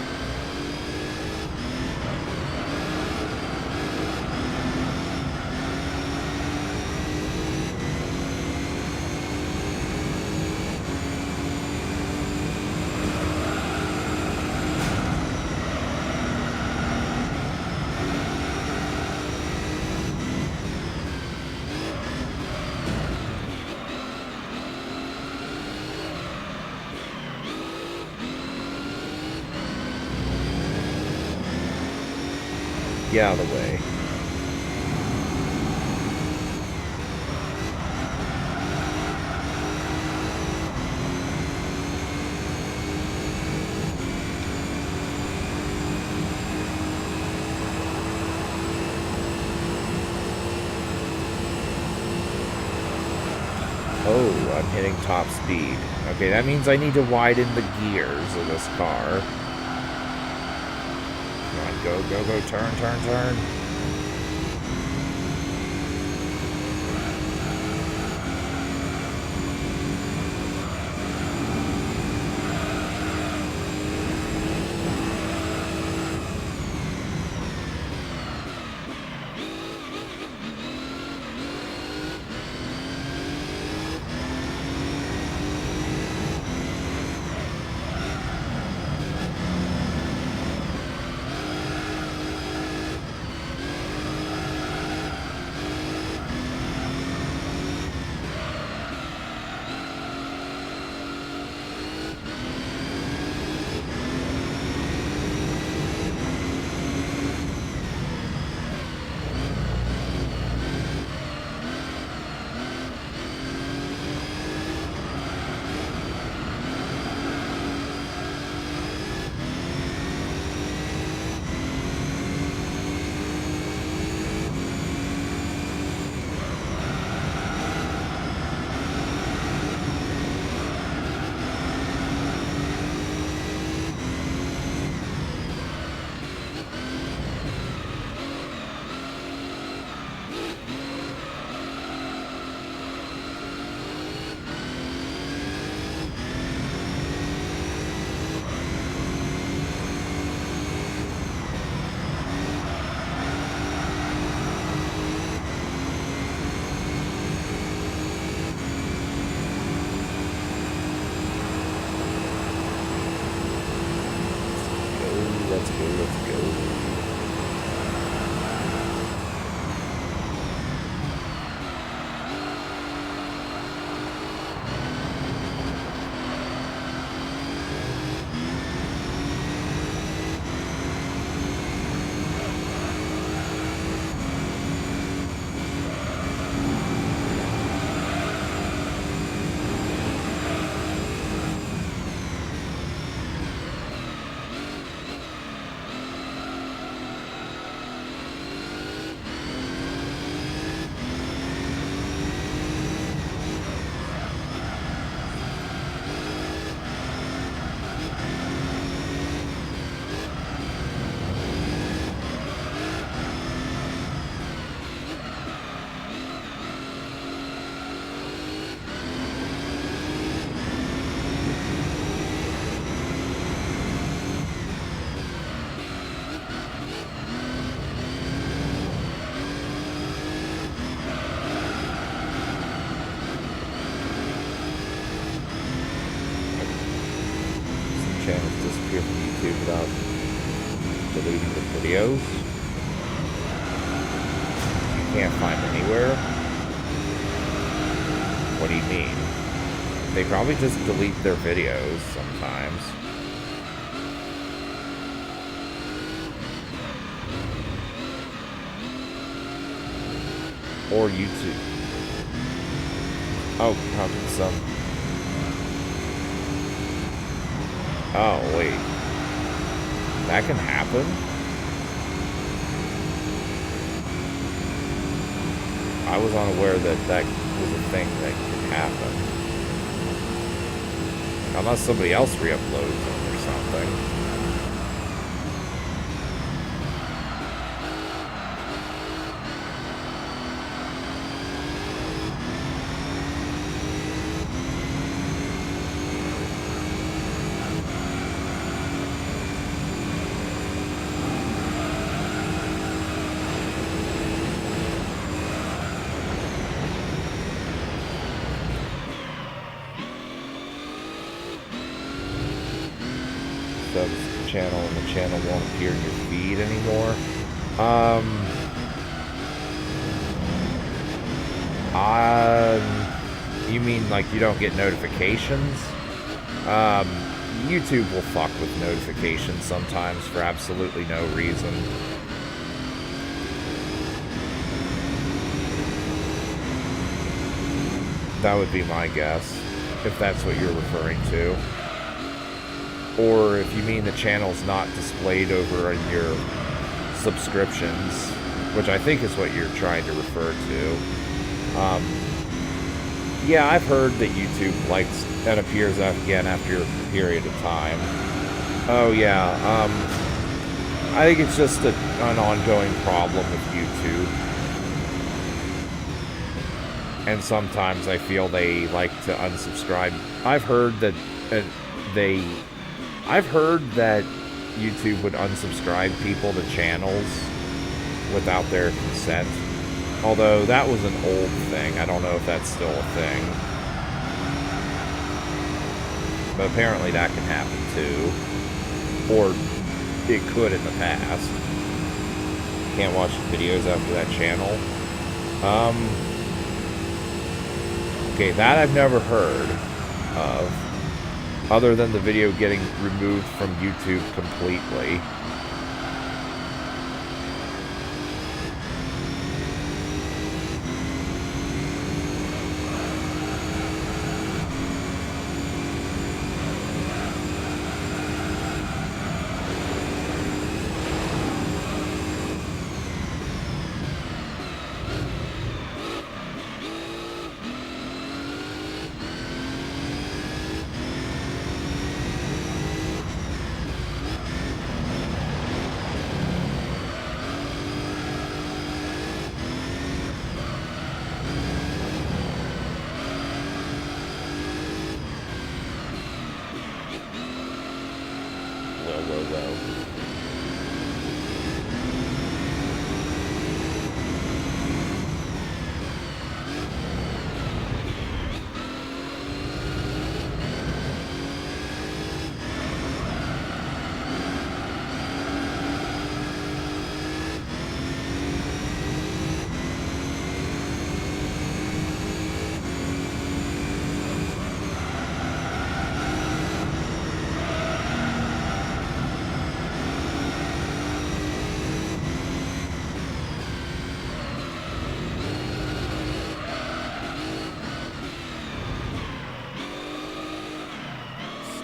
Get out of the way. Oh, I'm hitting top speed. Okay, that means I need to widen the gears of this car. Go, turn. Let's go. disappear from YouTube without deleting the videos. You can't find anywhere? What do you mean? They probably just delete their videos sometimes. Or YouTube. Oh, how can some... Oh, wait. That can happen? I was unaware that that was a thing that could happen. Unless somebody else re-uploads them or something. Channel and the channel won't appear in your feed anymore. You mean like you don't get notifications? YouTube will fuck with notifications sometimes for absolutely no reason. That would be my guess, if that's what you're referring to. Or if you mean the channel's not displayed over in your subscriptions, which I think is what you're trying to refer to. Yeah, I've heard that YouTube likes and appears again after a period of time. Oh yeah, I think it's just an ongoing problem with YouTube. And sometimes I feel they like to unsubscribe. I've heard that YouTube would unsubscribe people to channels without their consent. Although that was an old thing. I don't know if that's still a thing. But apparently that can happen too. Or it could in the past. Can't watch videos after that channel. Okay, that I've never heard of. Other than the video getting removed from YouTube completely.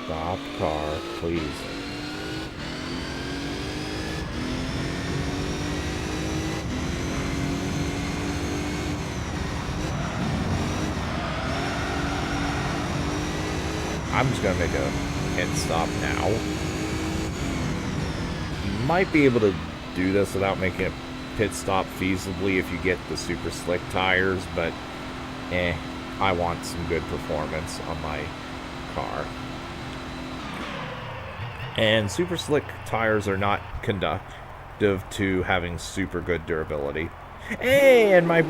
Stop car, please. I'm just gonna make a pit stop now. You might be able to do this without making a pit stop feasibly if you get the super slick tires, but I want some good performance on my car. And super slick tires are not conducive to having super good durability. Hey, and my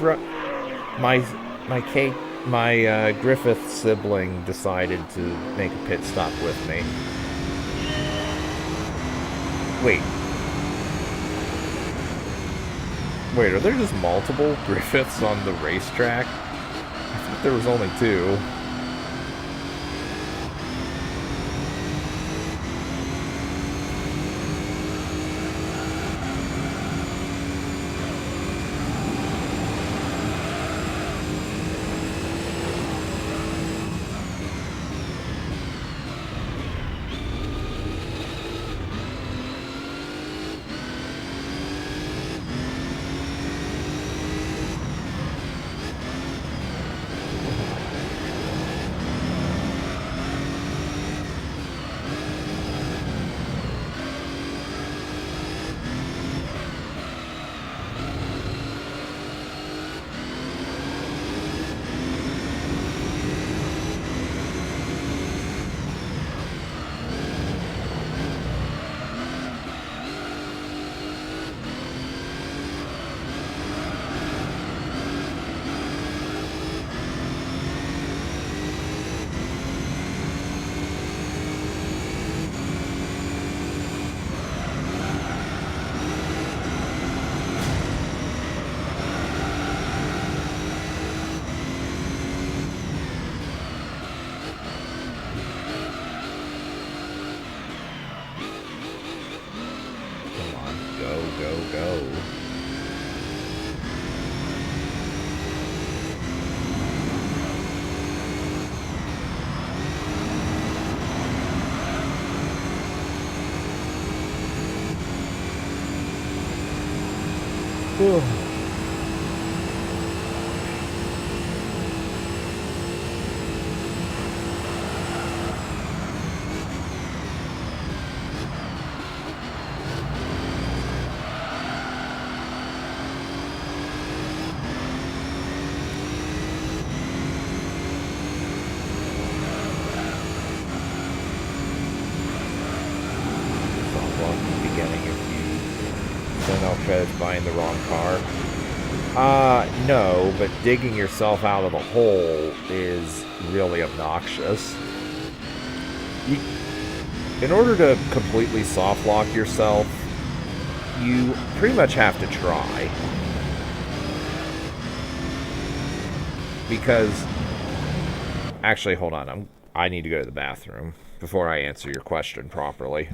Griffith sibling decided to make a pit stop with me. Wait. Wait, are there just multiple Griffiths on the racetrack? I thought there was only two. Go. Credits buying the wrong car. No, but digging yourself out of the hole is really obnoxious. In order to completely soft lock yourself, you pretty much have to try. Because, actually, hold on, I need to go to the bathroom before I answer your question properly.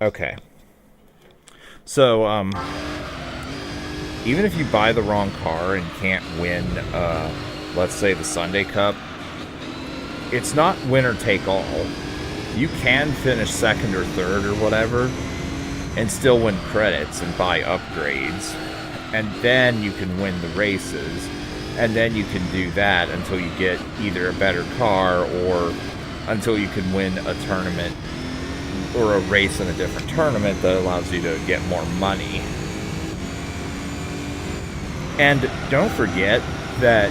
Okay. So, even if you buy the wrong car and can't win, let's say the Sunday Cup, it's not winner take all. You can finish second or third or whatever and still win credits and buy upgrades. And then you can win the races. And then you can do that until you get either a better car or until you can win a tournament or a race in a different tournament that allows you to get more money. And don't forget that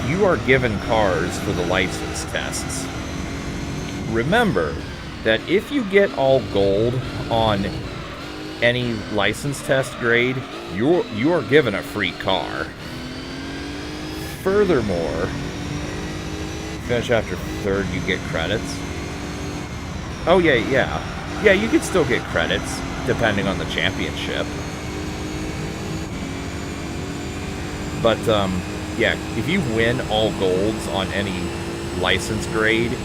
you are given cars for the license tests. Remember that if you get all gold on any license test grade, you are given a free car. Furthermore, finish after third, you get credits. Oh yeah, you could still get credits depending on the championship. But yeah, if you win all golds on any license grade,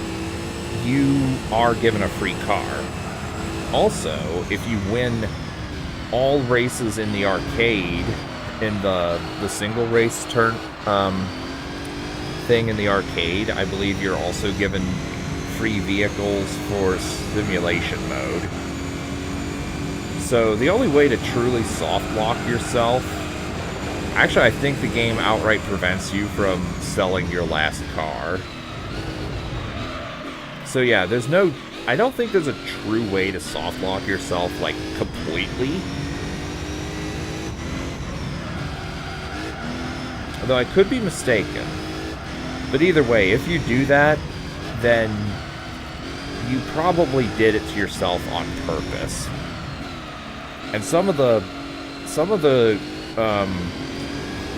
you are given a free car. Also, if you win all races in the arcade, in the single race thing in the arcade, I believe you're also given free vehicles for simulation mode. So the only way to truly soft lock yourself, actually I think the game outright prevents you from selling your last car. So yeah, I don't think there's a true way to soft lock yourself, like, completely. Although I could be mistaken. But either way, if you do that, then you probably did it to yourself on purpose. And some of the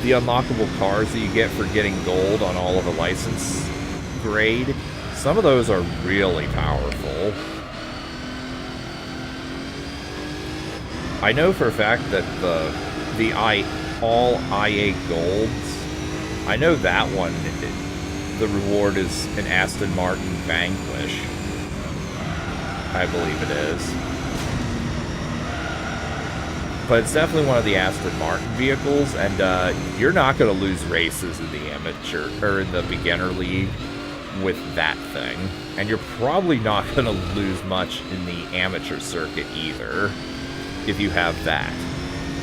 unlockable cars that you get for getting gold on all of the license grade, some of those are really powerful. I know for a fact that the all IA golds, I know that one, the reward is an Aston Martin Vanquish. I believe it is. But it's definitely one of the Aston Martin vehicles, and you're not going to lose races in the amateur or in the beginner league with that thing. And you're probably not going to lose much in the amateur circuit either if you have that.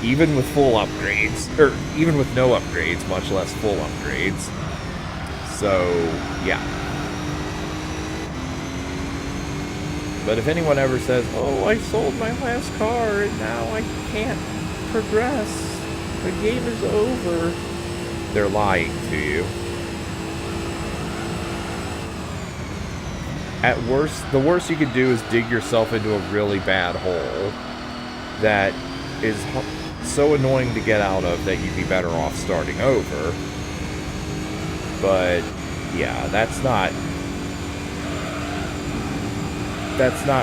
Even with full upgrades, or even with no upgrades, much less full upgrades. So, yeah. But if anyone ever says, oh, I sold my last car and now I can't progress, the game is over, they're lying to you. At worst, the worst you could do is dig yourself into a really bad hole that is so annoying to get out of that you'd be better off starting over. But yeah, that's not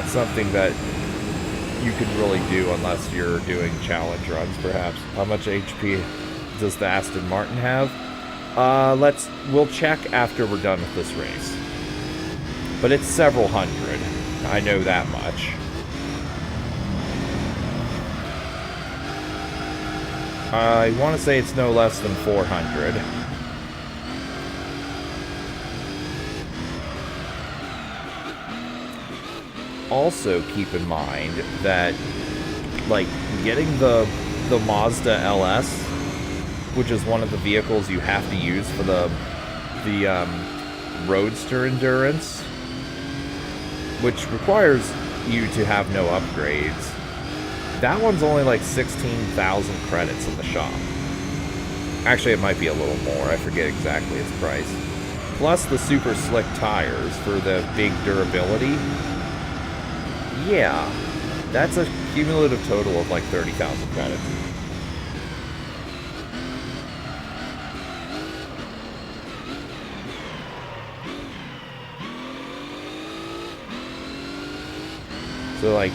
something that you can really do unless you're doing challenge runs, perhaps. How much HP does the Aston Martin have? We'll check after we're done with this race. But it's several hundred. I know that much. I want to say it's no less than 400. Also keep in mind that, like, getting the Mazda LS, which is one of the vehicles you have to use for the Roadster Endurance, which requires you to have no upgrades. That one's only like 16,000 credits in the shop. Actually, it might be a little more. I forget exactly its price. Plus the super slick tires for the big durability. Yeah, that's a cumulative total of like 30,000 credits. So, like,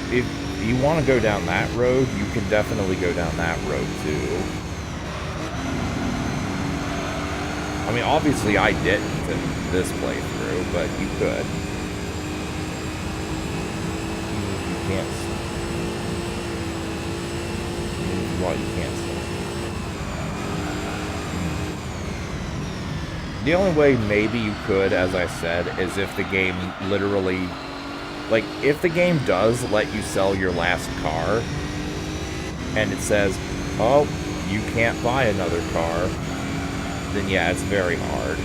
if you want to go down that road, you can definitely go down that road too. I mean, obviously I didn't in this playthrough, but you could. can't. Well, you can't see. The only way maybe you could, as I said, is if the game literally... Like, if the game does let you sell your last car, and it says, oh, you can't buy another car, then yeah, it's very hard.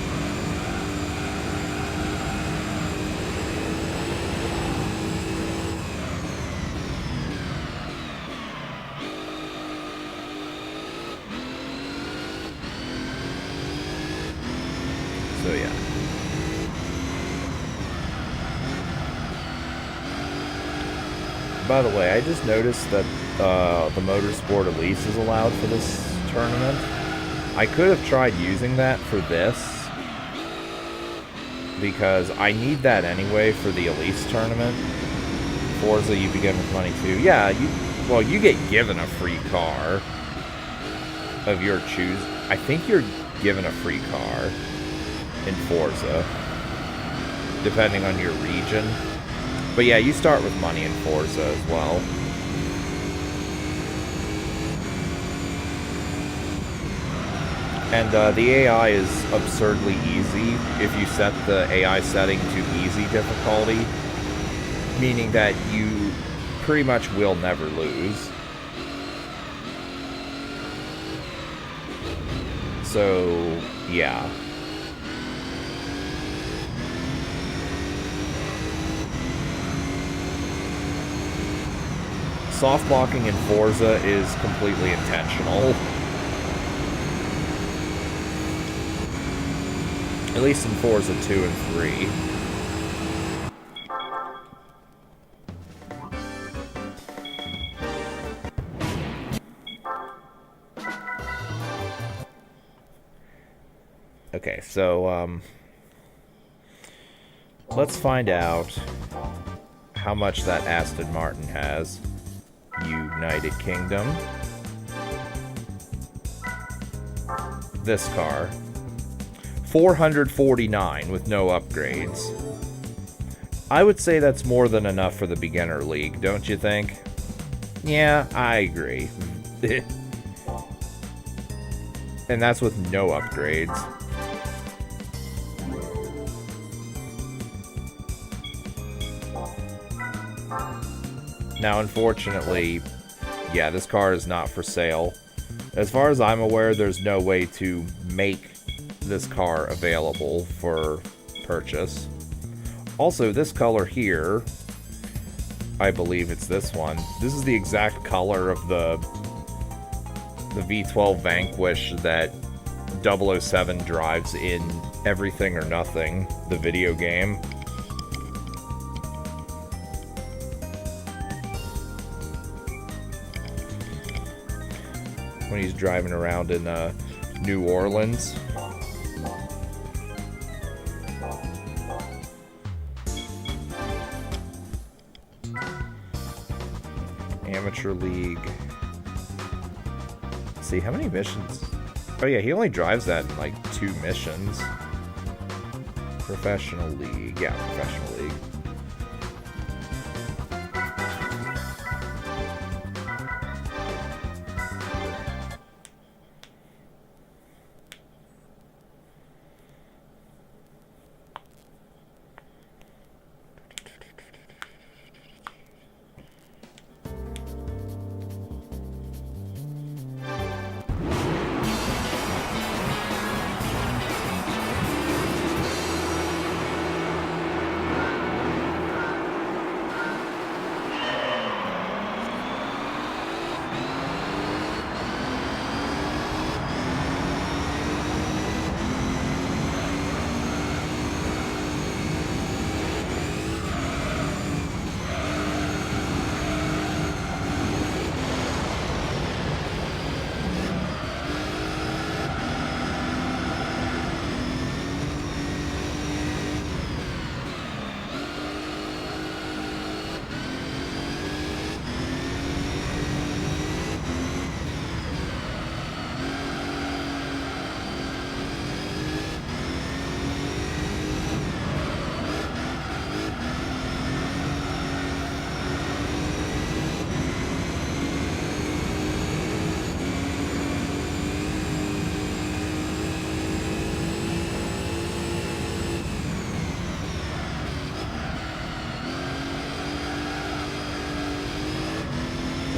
So yeah. By the way, I just noticed that the Motorsport Elise is allowed for this tournament. I could have tried using that for this, because I need that anyway for the Elise tournament. Forza, you begin with money too. Yeah, you get given a free car of your choose. I think you're given a free car in Forza, depending on your region. But yeah, you start with money in Forza as well. And the AI is absurdly easy if you set the AI setting to easy difficulty, meaning that you pretty much will never lose. So, yeah. Soft blocking in Forza is completely intentional. At least in Forza 2 and 3. Okay, so, let's find out how much that Aston Martin has. United Kingdom. This car. 449 with no upgrades. I would say that's more than enough for the beginner league, don't you think? Yeah, I agree. And that's with no upgrades. Now, unfortunately, yeah, this car is not for sale. As far as I'm aware, there's no way to make this car available for purchase. Also, this color here, I believe it's this one. This is the exact color of the V12 Vanquish that 007 drives in Everything or Nothing, the video game. When he's driving around in New Orleans. Amateur League. Let's see, how many missions? Oh yeah, he only drives that in like 2 missions. Professional League. Yeah, Professional League.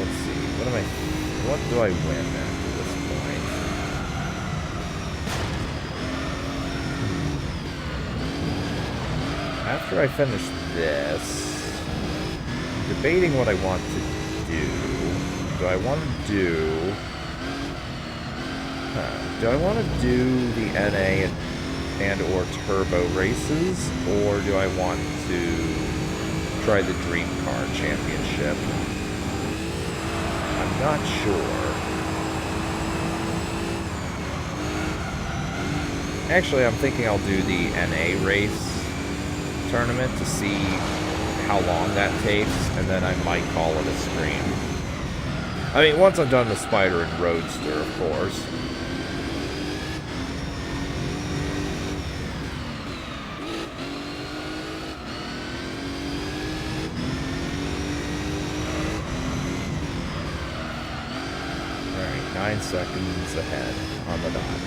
let's see. What do I win after this point? After I finish this, I'm debating what I want to do. Do I want to do... do I want to do the NA and or turbo races, or do I want to try the Dream Car Championship? I'm not sure. Actually, I'm thinking I'll do the NA race tournament to see how long that takes, and then I might call it a stream. I mean, once I'm done with Spider and Roadster, of course. Alright, 9 seconds ahead on the dot.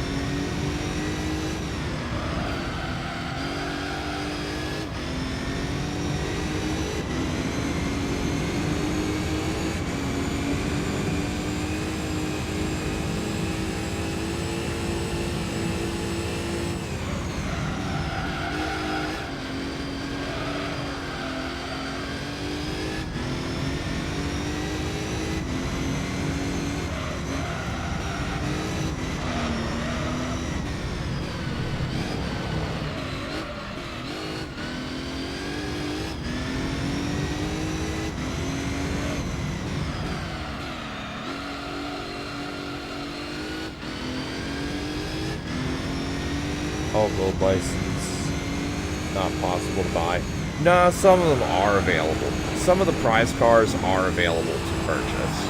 All gold license, not possible to buy. No, some of them are available. Some of the prize cars are available to purchase.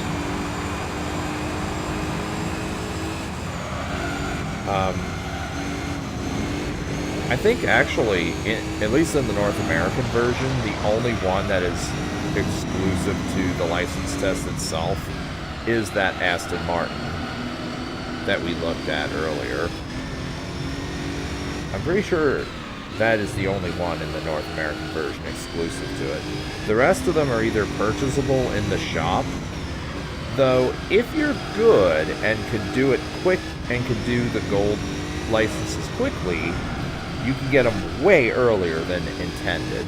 I think actually, at least in the North American version, the only one that is exclusive to the license test itself is that Aston Martin that we looked at earlier. I'm pretty sure that is the only one in the North American version exclusive to it. The rest of them are either purchasable in the shop, though if you're good and could do it quick and could do the gold licenses quickly, you can get them way earlier than intended.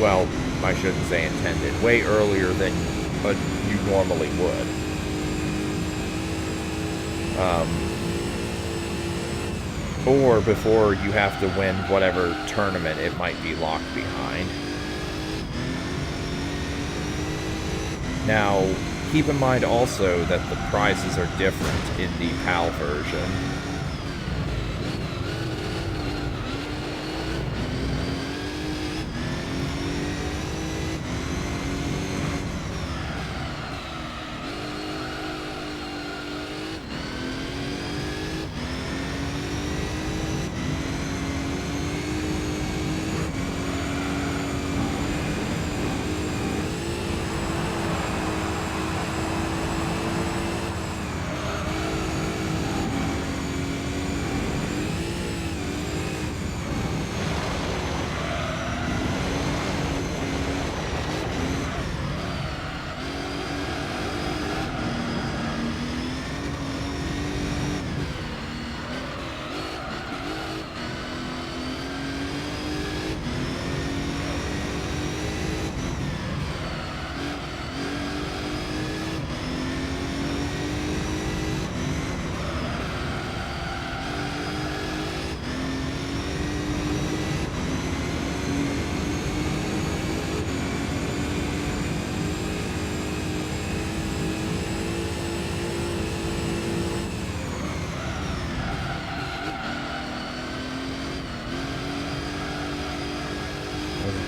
Well, I shouldn't say intended. Way earlier than you normally would. Or before you have to win whatever tournament it might be locked behind. Now, keep in mind also that the prizes are different in the PAL version.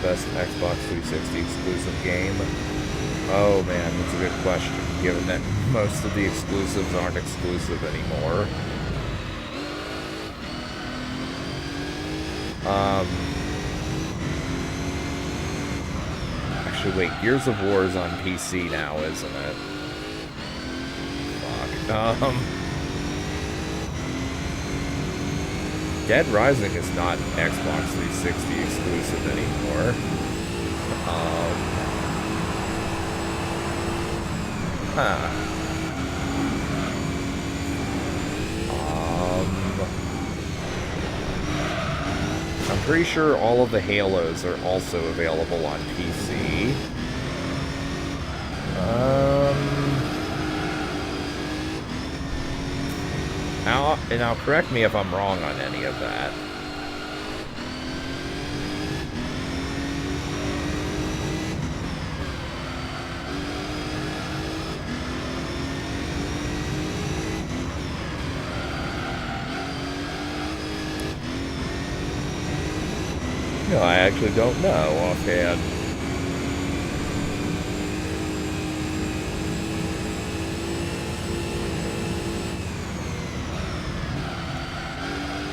Best Xbox 360 exclusive game? Oh man, that's a good question, given that most of the exclusives aren't exclusive anymore. Actually, wait, Gears of War is on PC now, isn't it? Fuck. Dead Rising is not Xbox 360 exclusive anymore. Huh. I'm pretty sure all of the Halos are also available on PC. Now correct me if I'm wrong on any of that. No, I actually don't know offhand.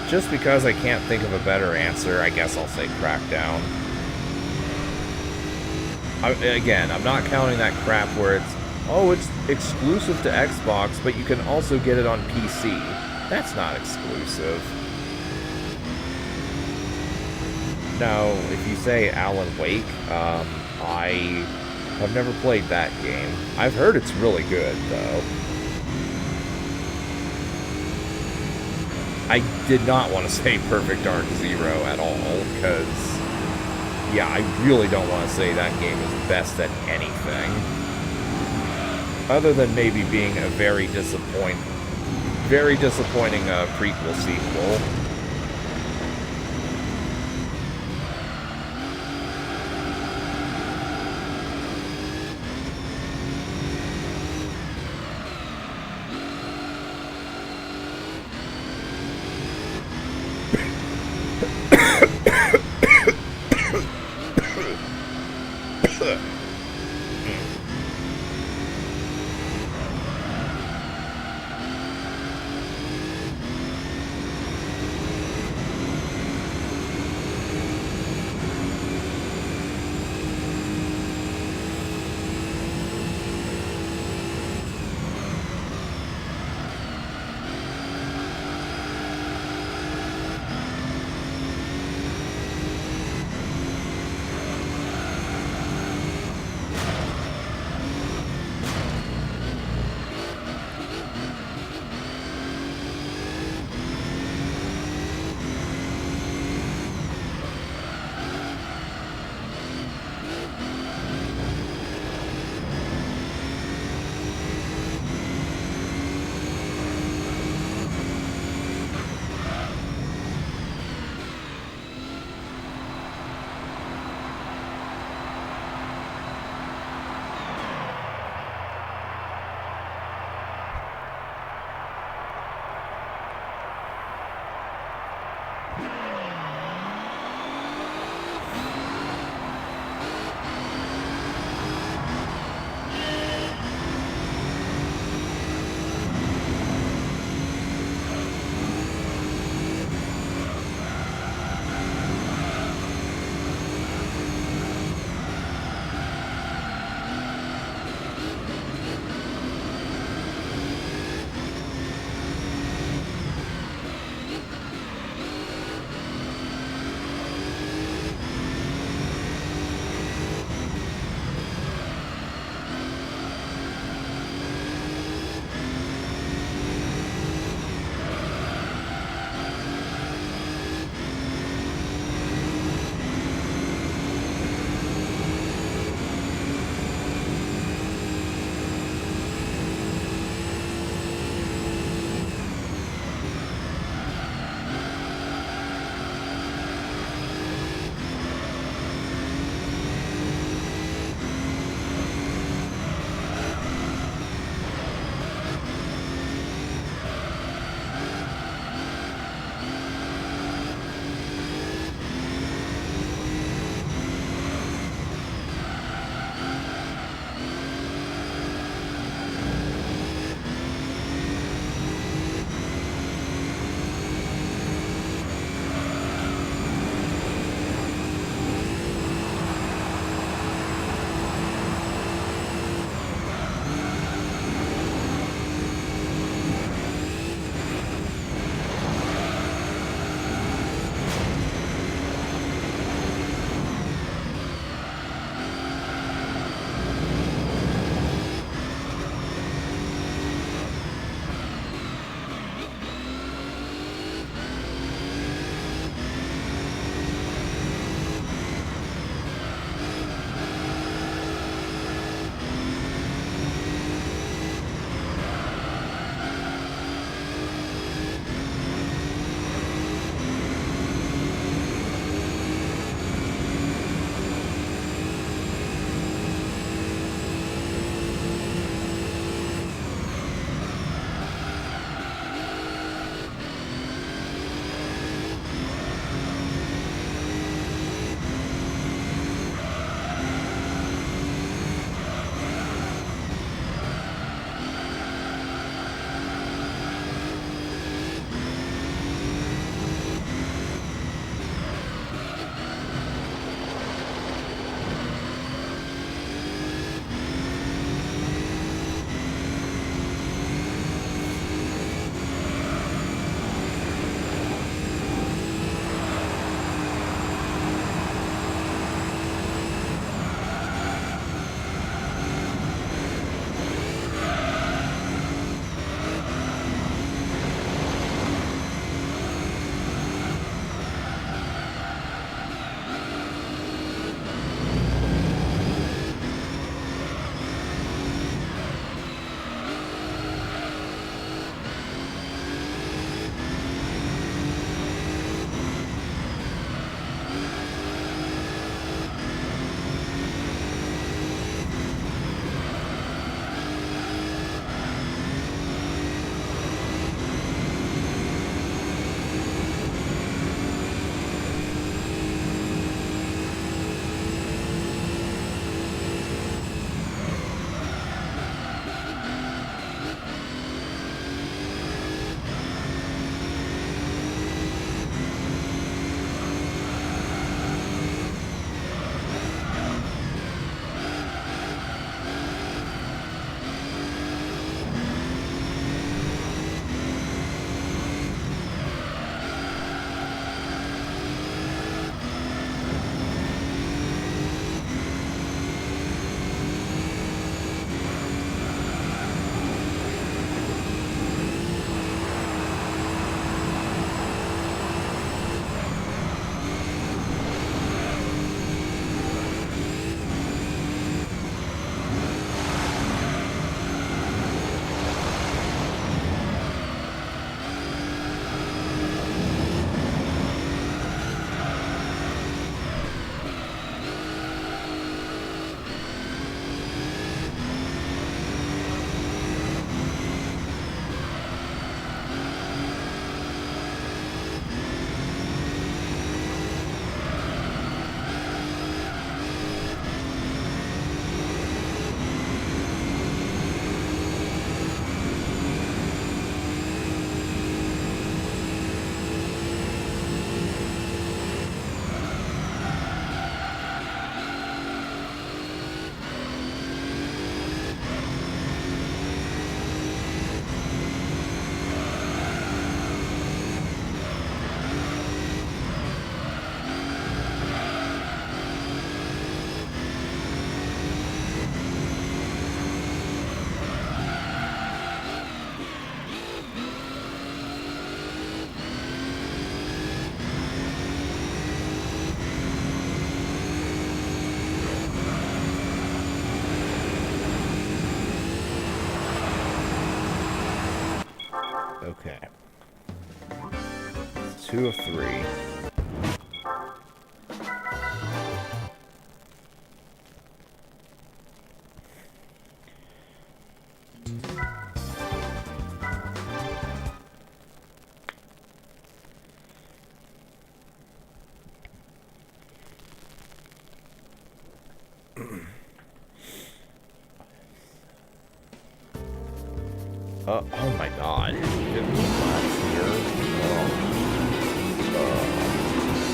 Just because I can't think of a better answer, I guess I'll say Crackdown. Again, I'm not counting that crap where it's exclusive to Xbox, but you can also get it on PC. That's not exclusive. Now, if you say Alan Wake, I have never played that game. I've heard it's really good, though. I did not want to say Perfect Dark Zero at all, because, yeah, I really don't want to say that game is best at anything. Other than maybe being a very disappointing prequel sequel. Okay. 2 of 3. Oh my god. 50 laps here. Oh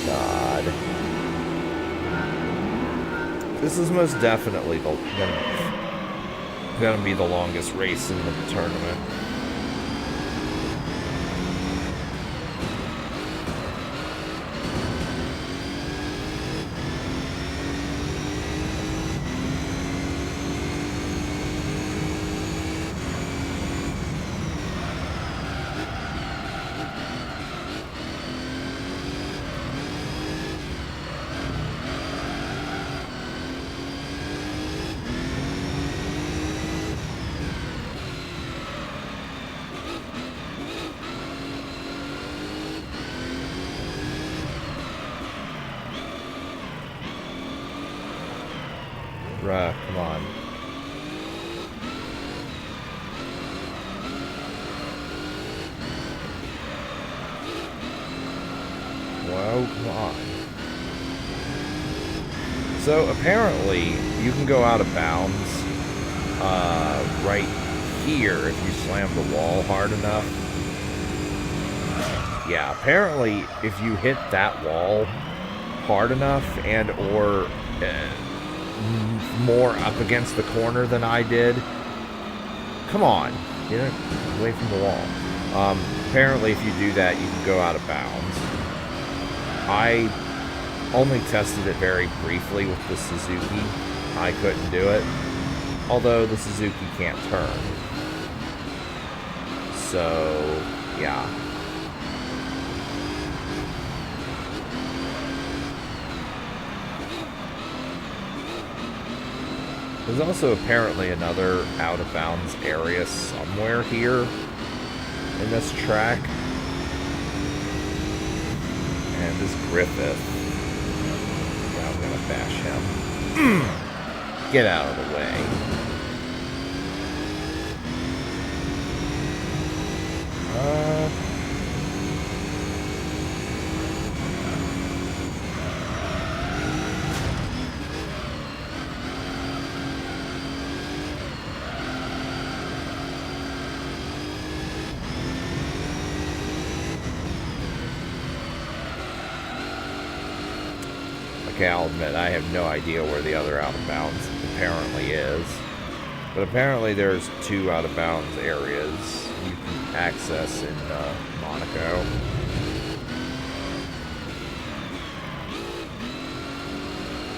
god. This is most definitely gonna be the longest race in the tournament. Bruh, come on. Whoa, come on. So apparently you can go out of bounds right here if you slam the wall hard enough. Yeah, apparently if you hit that wall hard enough and or more up against the corner than I did. Come on, get it away from the wall. Apparently if you do that, you can go out of bounds. I only tested it very briefly with the Suzuki. I couldn't do it. Although the Suzuki can't turn. So, yeah. There's also apparently another out-of-bounds area somewhere here in this track. And this Griffith. Yeah, I'm gonna bash him. Get out of the way. Okay, I'll admit, I have no idea where the other out-of-bounds apparently is. But apparently there's 2 out-of-bounds areas you can access in Monaco.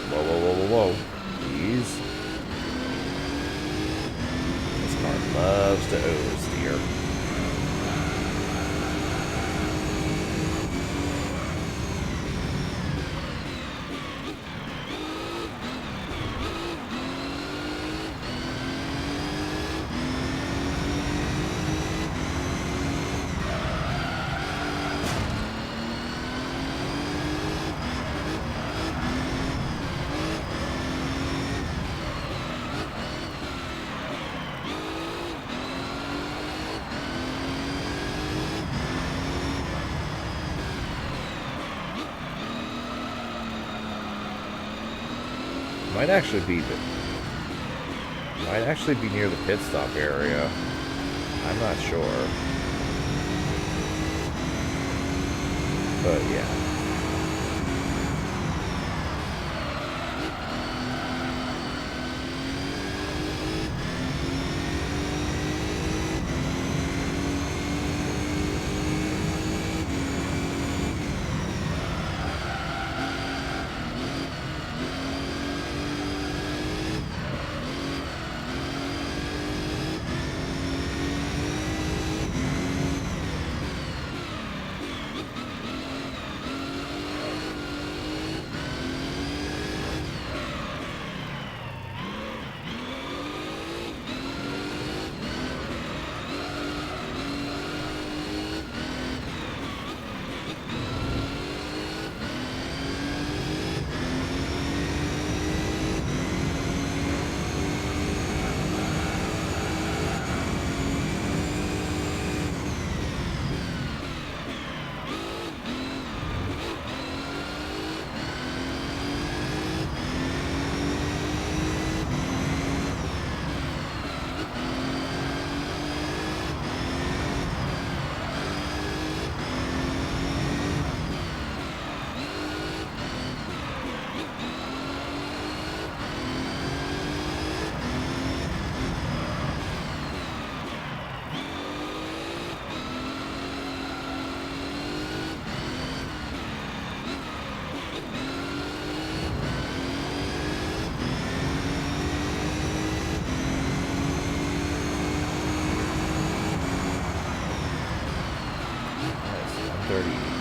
Whoa, whoa, whoa, whoa, whoa. Please. This car loves to oversteer. Might actually be near the pit stop area. I'm not sure. But yeah. 138.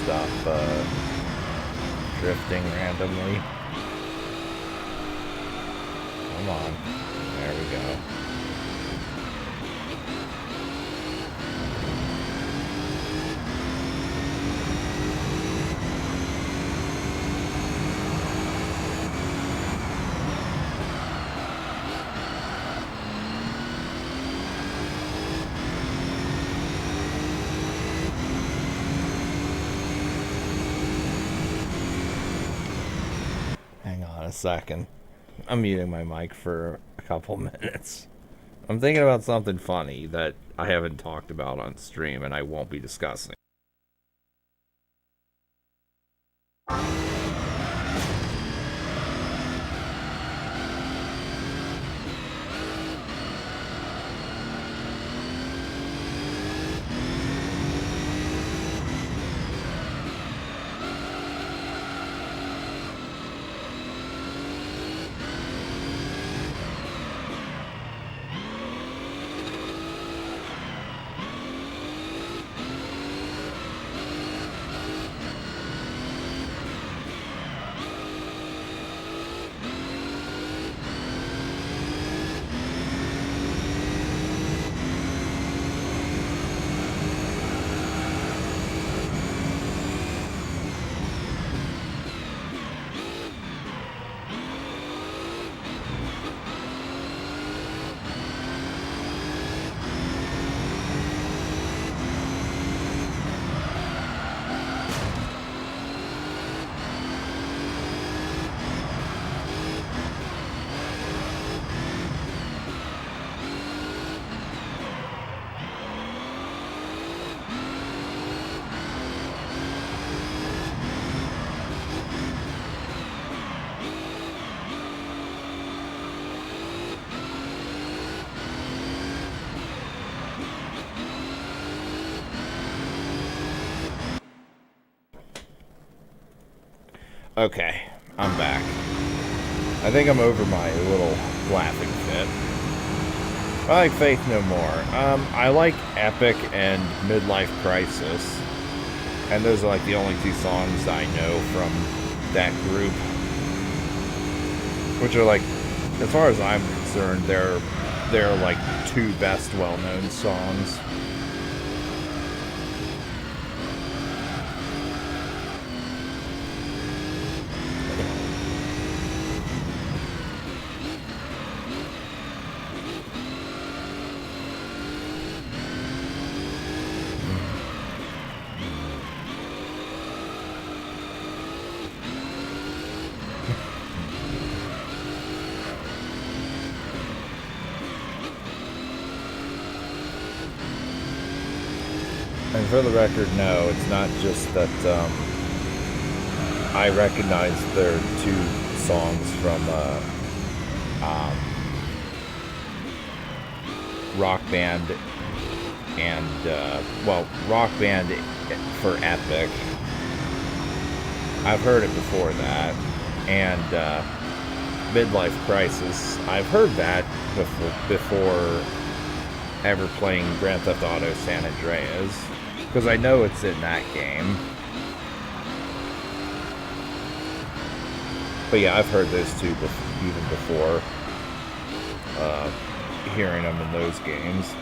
Stop drifting randomly. Come on. There we go. Hang on a second. I'm muting my mic for a couple minutes. I'm thinking about something funny that I haven't talked about on stream and I won't be discussing. Okay, I'm back. I think I'm over my little laughing fit. I like Faith No More. I like Epic and Midlife Crisis. And those are like the only two songs I know from that group. Which are like, as far as I'm concerned, they're like two best well-known songs. And for the record, no, it's not just that I recognize their two songs from Rock Band and, well, Rock Band for Epic. I've heard it before that. And Midlife Crisis, I've heard that before ever playing Grand Theft Auto San Andreas, because I know it's in that game. But yeah, I've heard those two even before hearing them in those games.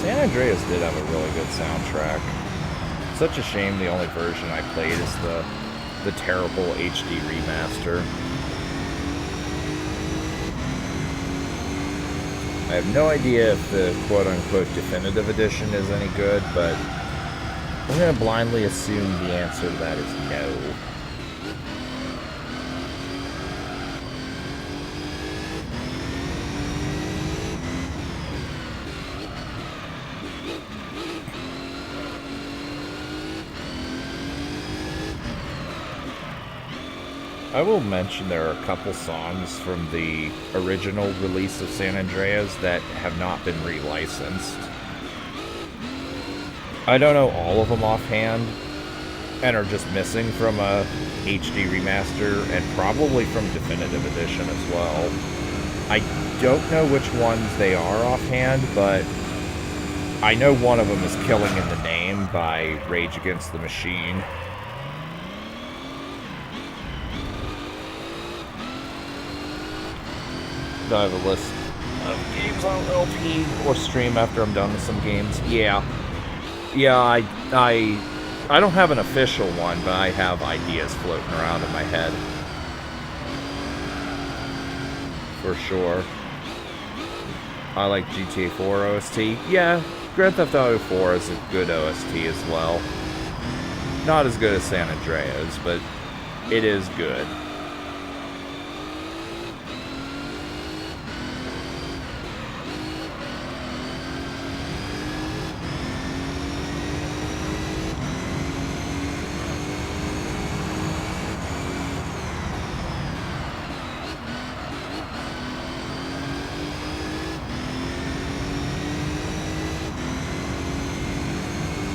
San Andreas did have a really good soundtrack. Such a shame the only version I played is the terrible HD remaster. I have no idea if the quote-unquote definitive edition is any good, but I'm going to blindly assume the answer to that is no. I will mention there are a couple songs from the original release of San Andreas that have not been relicensed. I don't know all of them offhand, and are just missing from a HD remaster, and probably from Definitive Edition as well. I don't know which ones they are offhand, but I know one of them is Killing in the Name by Rage Against the Machine. I have a list of games on LP or stream after I'm done with some games. Yeah, I don't have an official one, but I have ideas floating around in my head. For sure. I like GTA 4 OST. Yeah, Grand Theft Auto 4 is a good OST as well. Not as good as San Andreas, but it is good.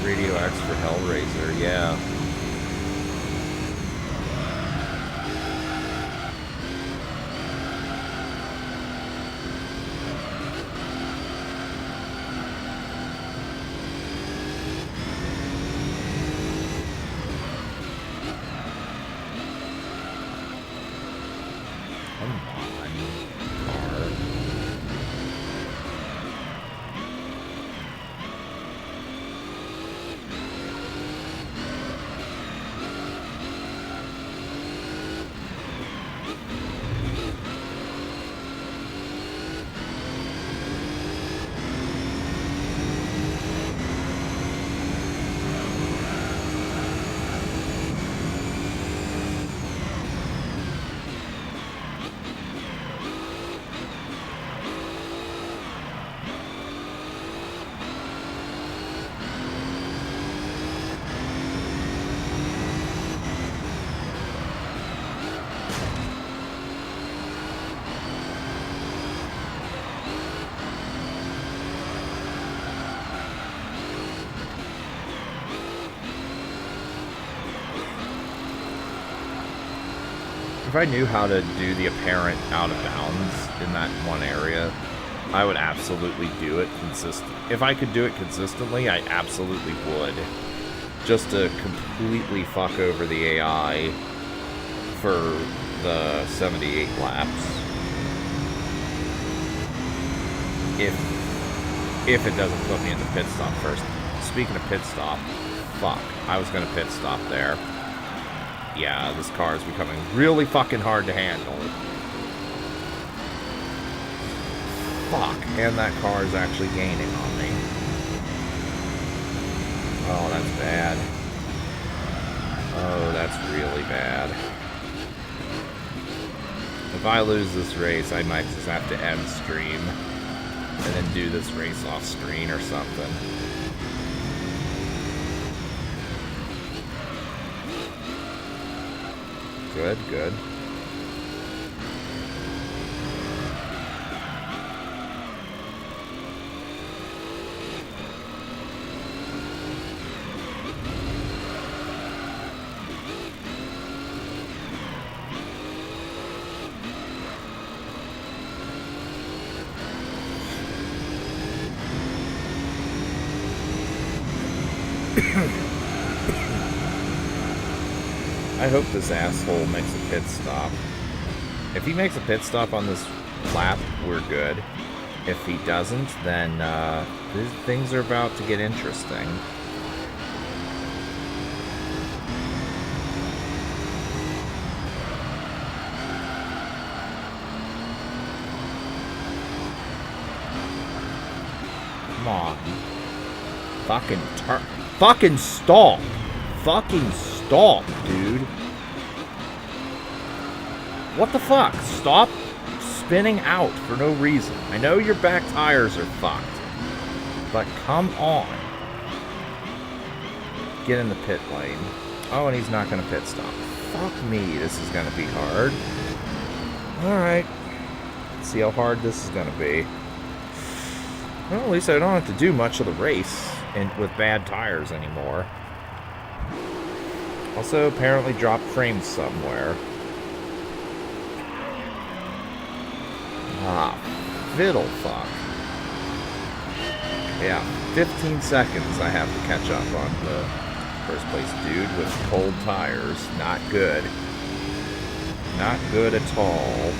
Radio X for Hellraiser, yeah. If I knew how to do the apparent out of bounds in that one area, I would absolutely do it If I could do it consistently, I absolutely would. Just to completely fuck over the AI for the 78 laps. If it doesn't put me in the pit stop first. Speaking of pit stop, fuck, I was gonna pit stop there. Yeah, this car is becoming really fucking hard to handle. Fuck, and that car is actually gaining on me. Oh, that's bad. Oh, that's really bad. If I lose this race, I might just have to end stream and then do this race off screen or something. Good, good. I hope this asshole makes a pit stop. If he makes a pit stop on this lap, we're good. If he doesn't, then things are about to get interesting. Come on. Fucking stop. Fucking stop, dude. What the fuck? Stop spinning out for no reason. I know your back tires are fucked, but come on. Get in the pit lane. Oh, and he's not going to pit stop. Fuck me, this is going to be hard. Alright. Let's see how hard this is going to be. Well, at least I don't have to do much of the race with bad tires anymore. Also, apparently dropped frames somewhere. Ah, fiddle fuck. Yeah, 15 seconds I have to catch up on the first place dude with cold tires. Not good. Not good at all.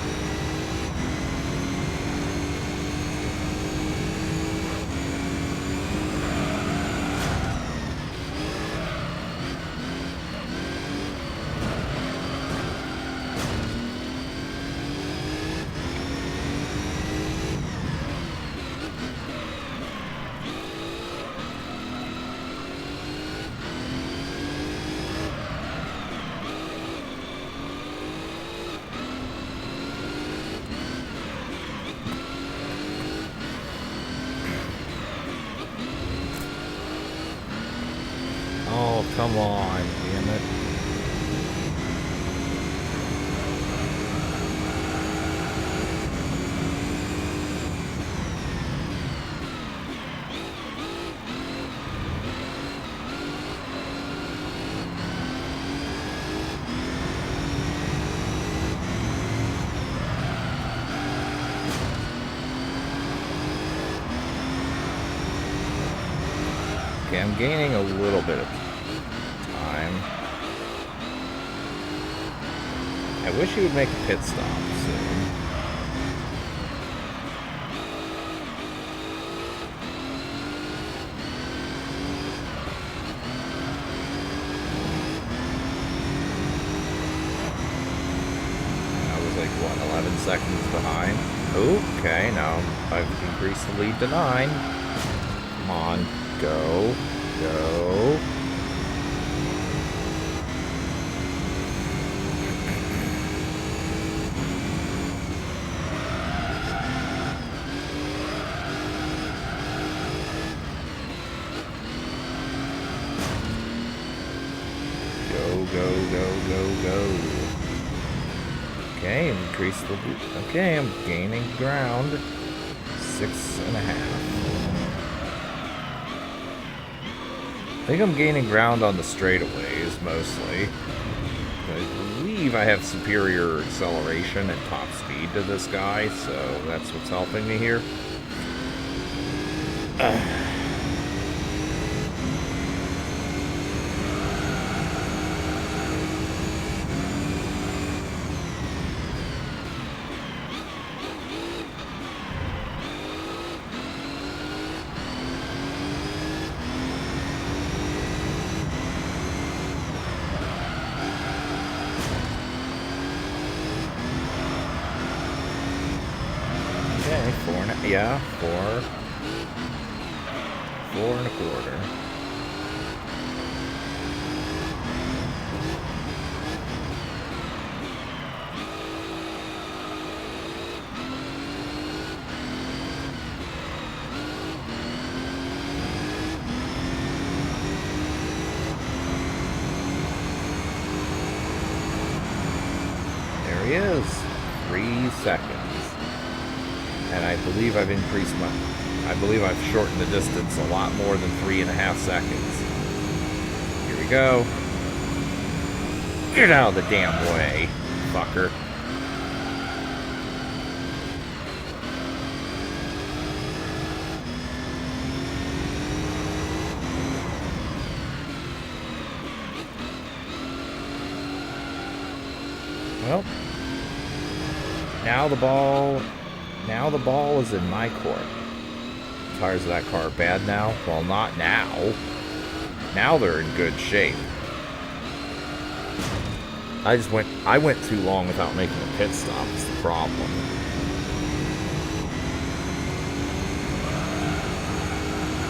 Oh, come on, damn it. Okay, I'm gaining a little bit of time. I wish he would make a pit stop soon. I was like, what, 11 seconds behind? Okay, now I've increased the lead to 9. Come on. Go. Go. Go, go, go, go, go. Okay, increase the lead. Okay, I'm gaining ground. 6.5. I think I'm gaining ground on the straightaways, mostly. I believe I have superior acceleration and top speed to this guy, so that's what's helping me here. Okay, 4 4.25. There he is. 3 seconds. And I believe I've increased I believe I've shortened the distance a lot more than 3.5 seconds. Here we go. Get out of the damn way, fucker. Well, now the ball is in my court. Tires of that car are bad now? Well, not now. Now they're in good shape. I went too long without making a pit stop is the problem.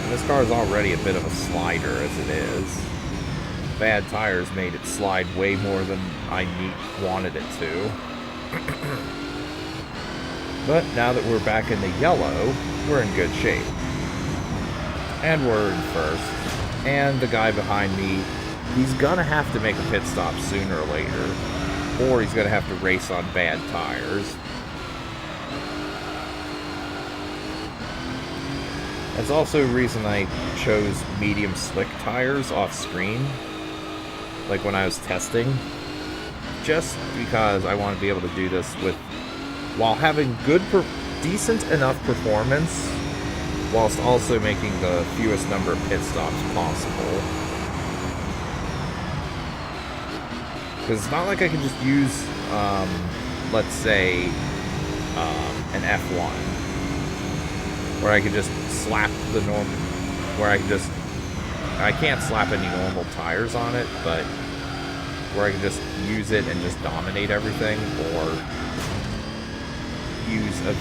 And this car is already a bit of a slider as it is. Bad tires made it slide way more than I wanted it to. But now that we're back in the yellow, we're in good shape. And we're in first. And the guy behind me, he's gonna have to make a pit stop sooner or later. Or he's gonna have to race on bad tires. That's also a reason I chose medium slick tires off screen. Like when I was testing. Just because I want to be able to do this while having decent enough performance, whilst also making the fewest number of pit stops possible. Because it's not like I can just use, let's say, an F1, where I could just slap the normal, I can't slap any normal tires on it, but where I can just use it and just dominate everything, or use a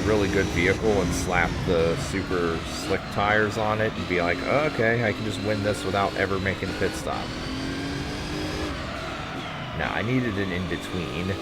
really good vehicle and slap the super slick tires on it and be like, oh, okay, I can just win this without ever making a pit stop. Now, I needed an in-between.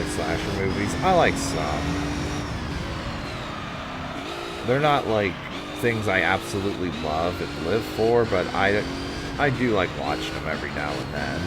Slasher movies. I like some. They're not like things I absolutely love and live for, but I do like watching them every now and then.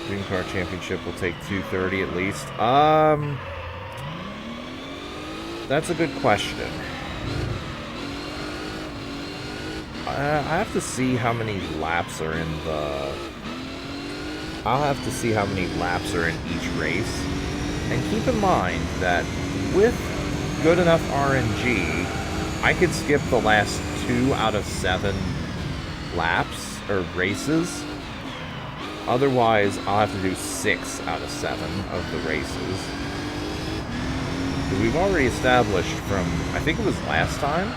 Dream Car Championship will take 230 at least. That's a good question. I have to see how many laps are in the... I'll have to see how many laps are in each race. And keep in mind that with good enough RNG, I could skip the last 2 out of 7 laps, or races. Otherwise, I'll have to do 6 out of 7 of the races. Because we've already established from, I think it was last time?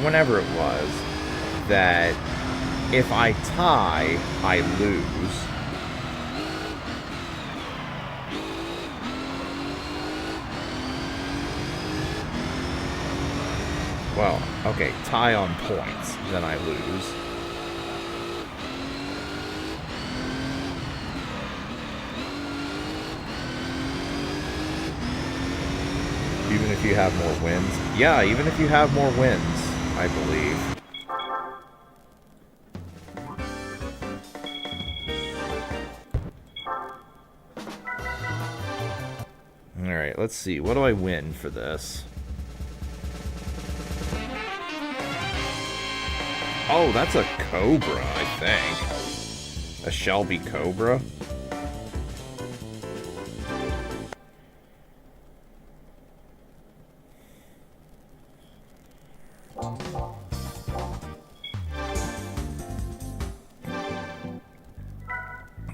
Whenever it was, that if I tie, I lose. Well, okay, tie on points, then I lose. Even if you have more wins? Yeah, even if you have more wins, I believe. Alright, let's see. What do I win for this? Oh, that's a Cobra, I think. A Shelby Cobra?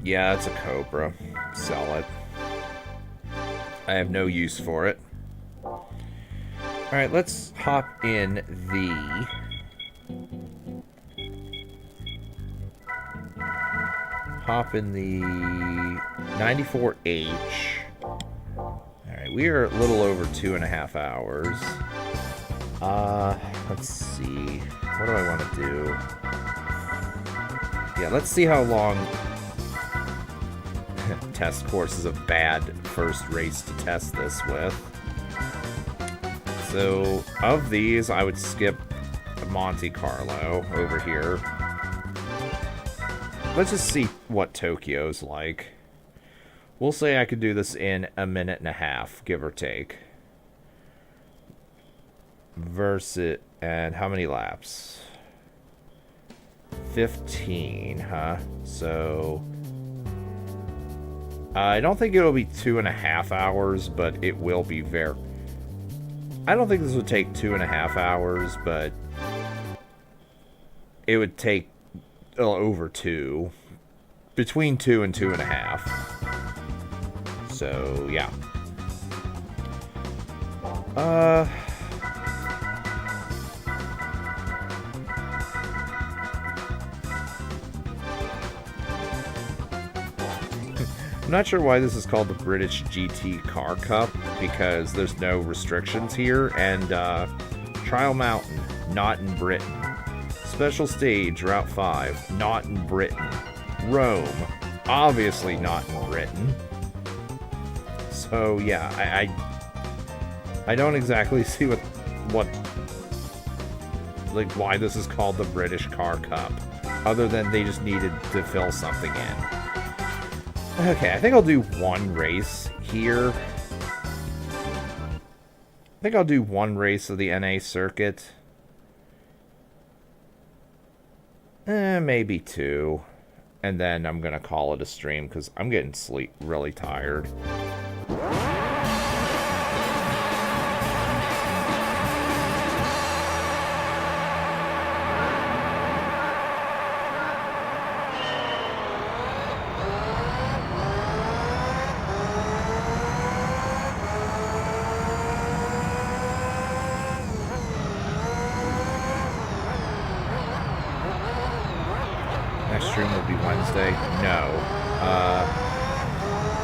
Yeah, it's a Cobra. Sell it. I have no use for it. Alright, let's hop in the... Hop in the 94H. Alright, we are a little over 2.5 hours. Let's see. What do I want to do? Yeah, let's see how long... Test course is a bad first race to test this with. So, of these, I would skip Monte Carlo over here. Let's just see what Tokyo's like. We'll say I could do this in 1.5 minutes, give or take. Versus... And how many laps? 15, huh? So... I don't think it'll be 2.5 hours, but it will be very... I don't think this would take 2.5 hours, but... It would take over 2. Between 2 and 2.5. So, yeah. I'm not sure why this is called the British GT Car Cup, because there's no restrictions here, and Trial Mountain, not in Britain. Special Stage, Route 5, not in Britain. Rome, obviously not in Britain. So, yeah, I don't exactly see what like, why this is called the British Car Cup, other than they just needed to fill something in. Okay, I think I'll do one race here. I think I'll do one race of the NA circuit. Maybe 2. And then I'm going to call it a stream because I'm getting really tired. Stream will be Wednesday. No.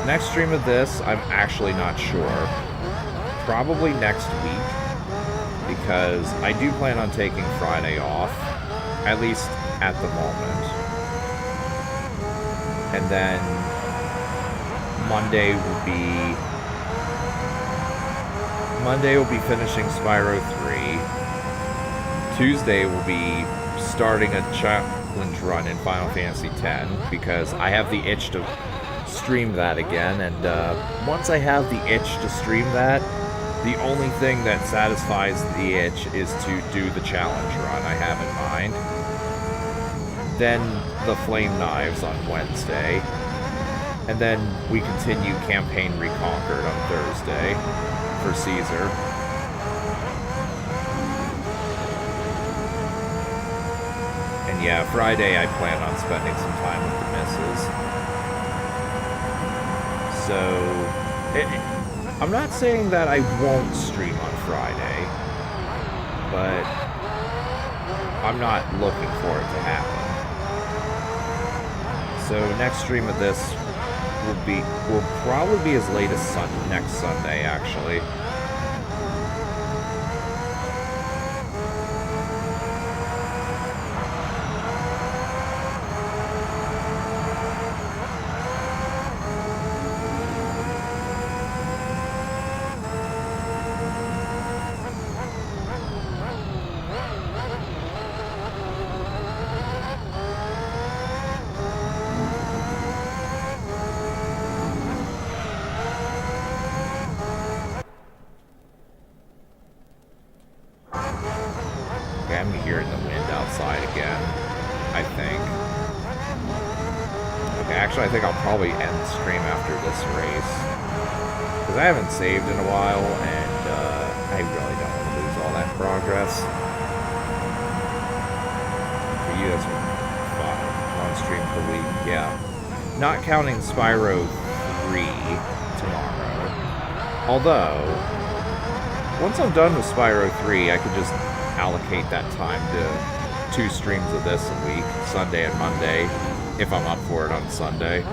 Next stream of this, I'm actually not sure. Probably next week, because I do plan on taking Friday off, at least at the moment. And then Monday will be finishing Spyro 3. Tuesday will be starting a challenge run in Final Fantasy X because I have the itch to stream that again, and once I have the itch to stream that, the only thing that satisfies the itch is to do the challenge run I have in mind. Then the Flame Knives on Wednesday, and then we continue Campaign Reconquered on Thursday for Caesar. And yeah, Friday I plan on spending some time with the missus. So, I'm not saying that I won't stream on Friday, but I'm not looking for it to happen. So next stream of this will probably be as late as next Sunday, actually. I'm hearing the wind outside again, I think. Okay, actually I think I'll probably end the stream after this race. Because I haven't saved in a while, and I really don't want to lose all that progress. For you, that's 1 stream per week, yeah. Not counting Spyro 3 tomorrow. Although, once I'm done with Spyro 3, I could just allocate that time to 2 streams of this a week, Sunday and Monday, if I'm up for it on Sunday.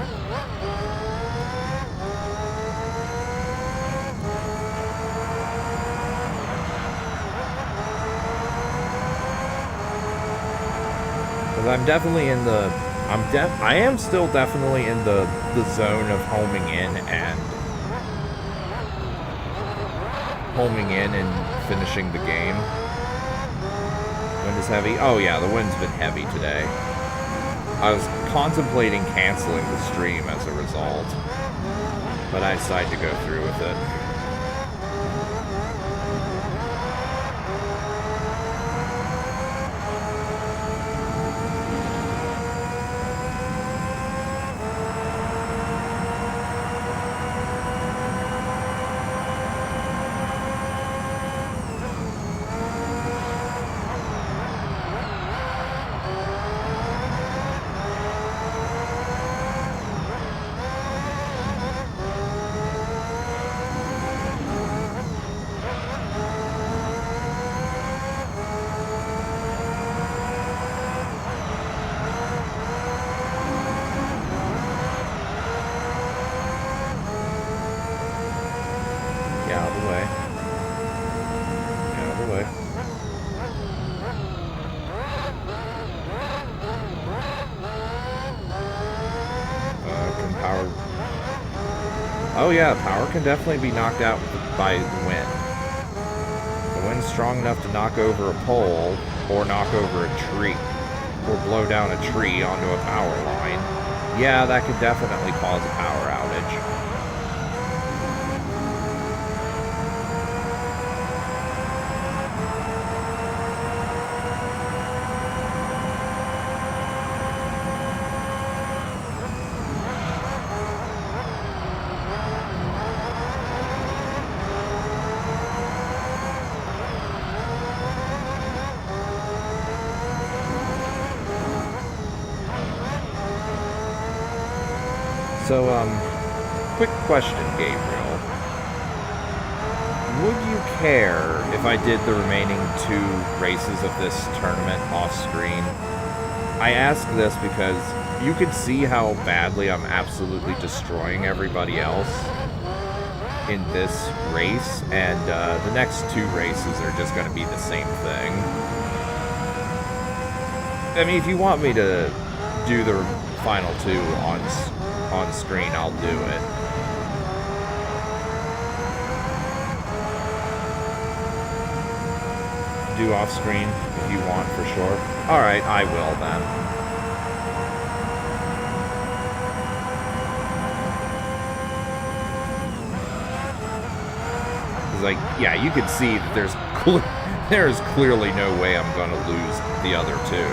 Because I'm definitely in the, I am still definitely in the zone of homing in and finishing the game. Wind is heavy? Oh yeah, the wind's been heavy today. I was contemplating canceling the stream as a result, but I decided to go through with it. Oh yeah, power can definitely be knocked out by the wind. The wind's strong enough to knock over a pole, or knock over a tree, or blow down a tree onto a power line. Yeah, that could definitely cause a power outage. So, quick question, Gabriel. Would you care if I did the remaining 2 races of this tournament off-screen? I ask this because you could see how badly I'm absolutely destroying everybody else in this race, and the next 2 races are just going to be the same thing. I mean, if you want me to do the final 2 on screen, I'll do it. Do off screen if you want, for sure. Alright, I will then. like, yeah, you can see that there's clearly no way I'm going to lose the other two.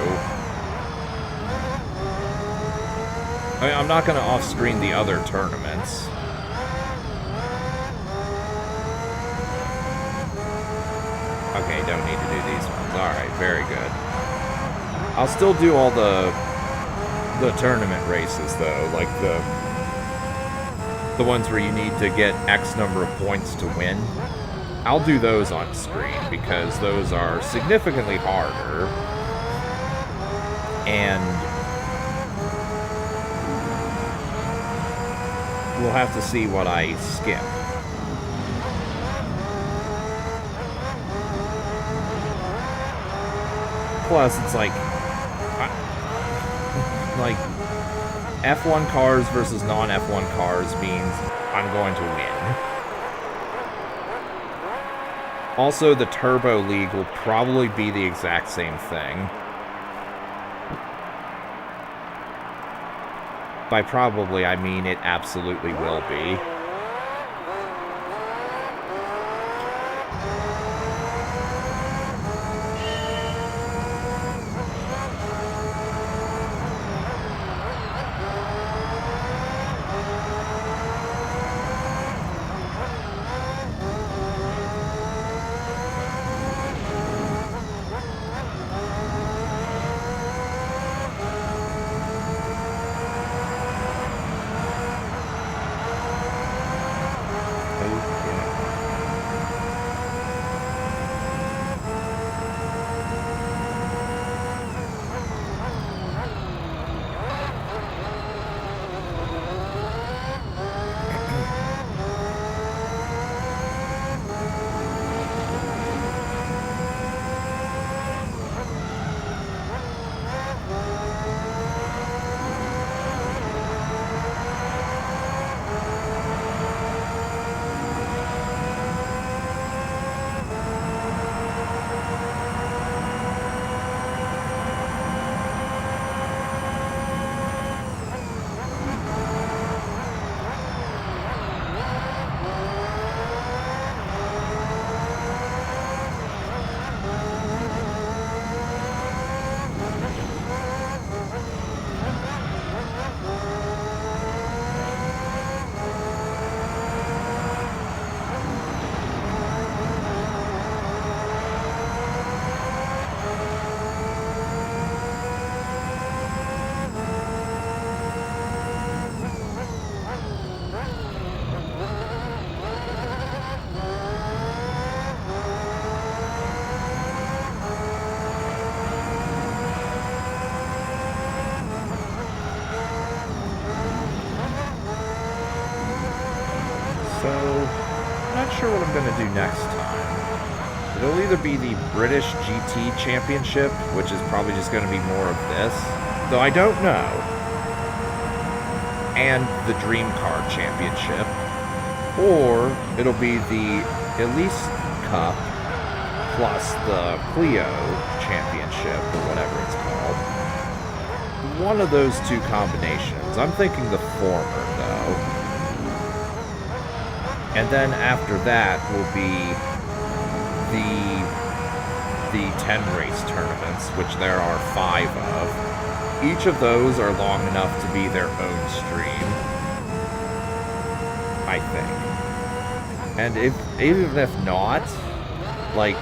I mean, I'm not going to off-screen the other tournaments. Okay, don't need to do these ones. Alright, very good. I'll still do all the tournament races, though. Like the ones where you need to get X number of points to win. I'll do those on screen, because those are significantly harder. And we'll have to see what I skip. Plus, it's like F1 cars versus non-F1 cars means I'm going to win. Also, the Turbo League will probably be the exact same thing. By probably, I mean it absolutely will be. What I'm going to do next time. It'll either be the British GT Championship, which is probably just going to be more of this, though I don't know, and the Dream Car Championship, or it'll be the Elise Cup plus the Clio Championship, or whatever it's called. One of those two combinations. I'm thinking the former, though. And then after that will be the 10 race tournaments, which there are 5 of. Each of those are long enough to be their own stream, I think. And even if not, like,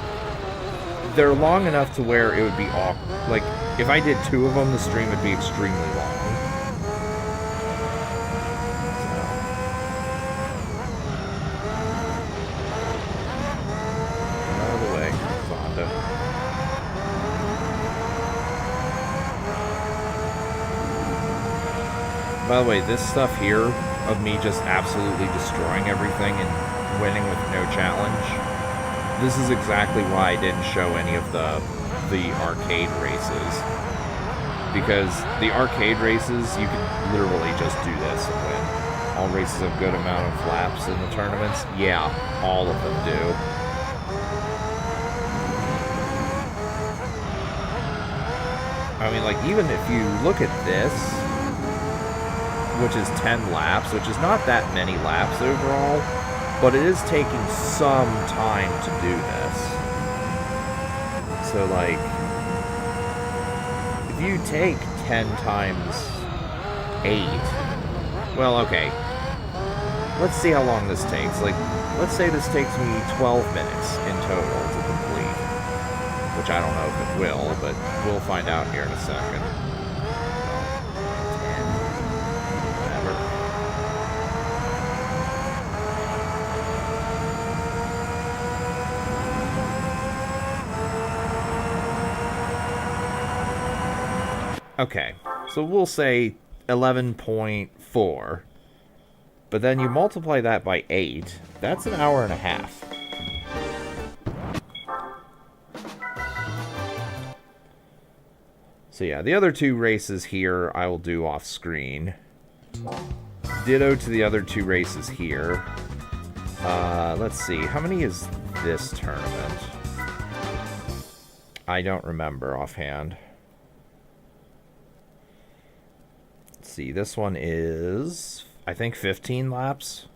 they're long enough to where it would be awkward. Like, if I did 2 of them, the stream would be extremely long. By the way, this stuff here of me just absolutely destroying everything and winning with no challenge, this is exactly why I didn't show any of the arcade races. Because the arcade races, you can literally just do this and win. All races have good amount of laps in the tournaments. Yeah, all of them do. I mean, like, even if you look at this, which is 10 laps, which is not that many laps overall, But it is taking some time to do this. So, like, if you take 10 times 8... Well, okay. Let's see how long this takes. Like, let's say this takes me 12 minutes in total to complete. Which I don't know if it will, but we'll find out here in a second. 10. Whatever. Okay, so we'll say 11.4. But then you multiply that by 8. That's an hour and a half. So yeah, the other two races here I will do off screen. Ditto to the other two races here. Let's see, how many is this tournament? I don't remember offhand. Let's see, this one is, I think, 15 laps.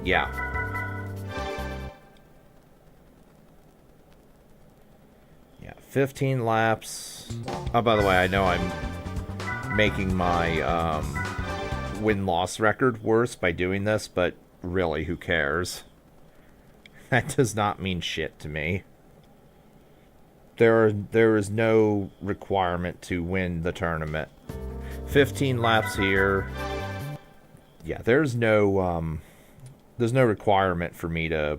Yeah. Yeah, 15 laps. Oh, by the way, I know I'm making my win-loss record worse by doing this, but really, who cares? That does not mean shit to me. There is no requirement to win the tournament. 15 laps here. Yeah, there's no requirement for me to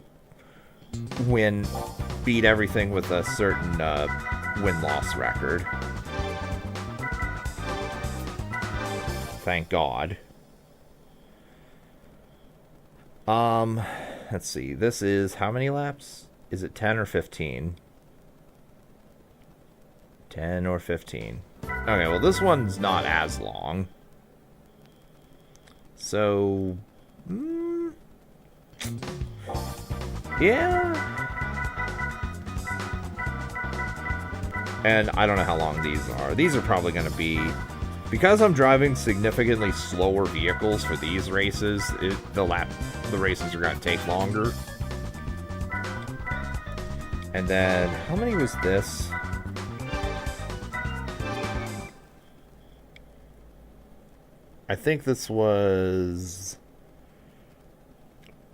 beat everything with a certain win-loss record. Thank God. Let's see. This is how many laps? Is it 10 or 15? 10 or 15. Okay, well, this one's not as long. So, yeah. And I don't know how long these are. These are probably going to be... Because I'm driving significantly slower vehicles for these races, the races are going to take longer. And then, how many was this? I think this was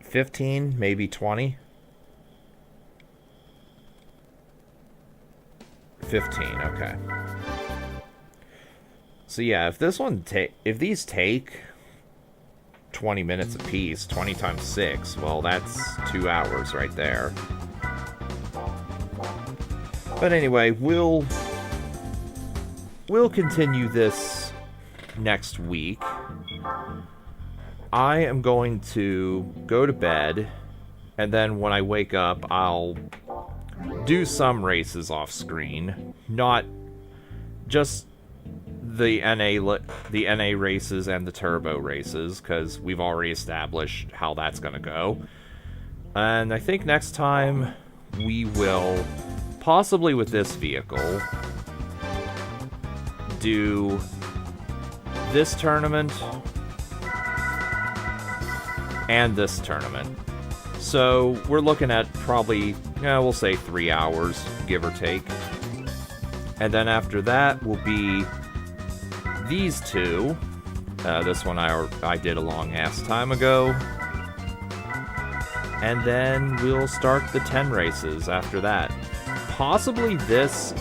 15, maybe 20. 15, okay. So yeah, if these take 20 minutes apiece, 20 times 6, well, that's 2 hours right there. But anyway, we'll continue this next week. I am going to go to bed, and then when I wake up, I'll do some races off screen, not just the NA races and the turbo races, because we've already established how that's going to go. And I think next time we will, possibly with this vehicle, do this tournament and this tournament. So we're looking at probably, we'll say 3 hours, give or take. And then after that will be these two. This one I did a long ass time ago. And then we'll start the 10 races after that. Possibly this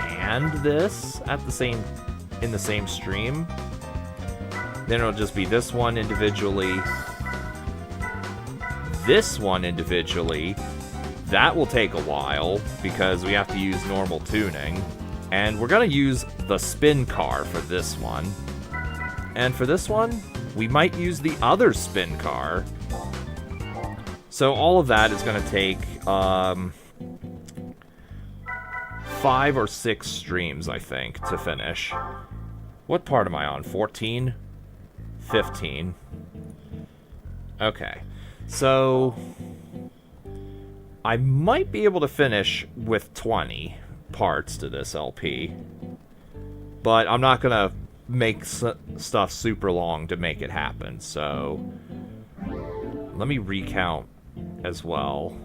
and this in the same stream. Then it'll just be this one individually. This one individually. That will take a while because we have to use normal tuning. And we're going to use the spin car for this one. And for this one, we might use the other spin car. So all of that is going to take 5 or 6 streams, I think, to finish. What part am I on? 14? 15. Okay. So I might be able to finish with 20 parts to this LP. But I'm not going to make stuff super long to make it happen. So let me recount as well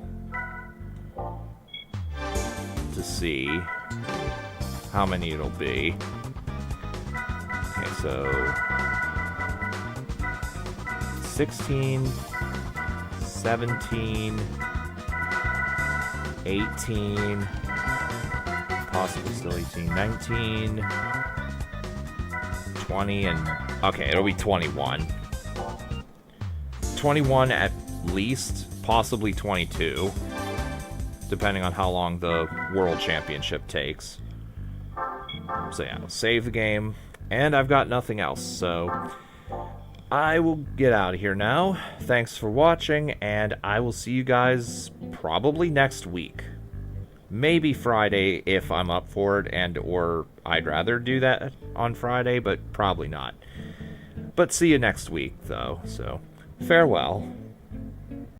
to see how many it'll be. Okay, so 16, 17, 18, possibly still 18, 19, 20, and okay, it'll be 21. 21 at least, possibly 22, depending on how long the World Championship takes. So yeah, I'll save the game, and I've got nothing else, so I will get out of here now. Thanks for watching, and I will see you guys probably next week. Maybe Friday if I'm up for it, and or I'd rather do that on Friday, but probably not. But see you next week, though, so farewell.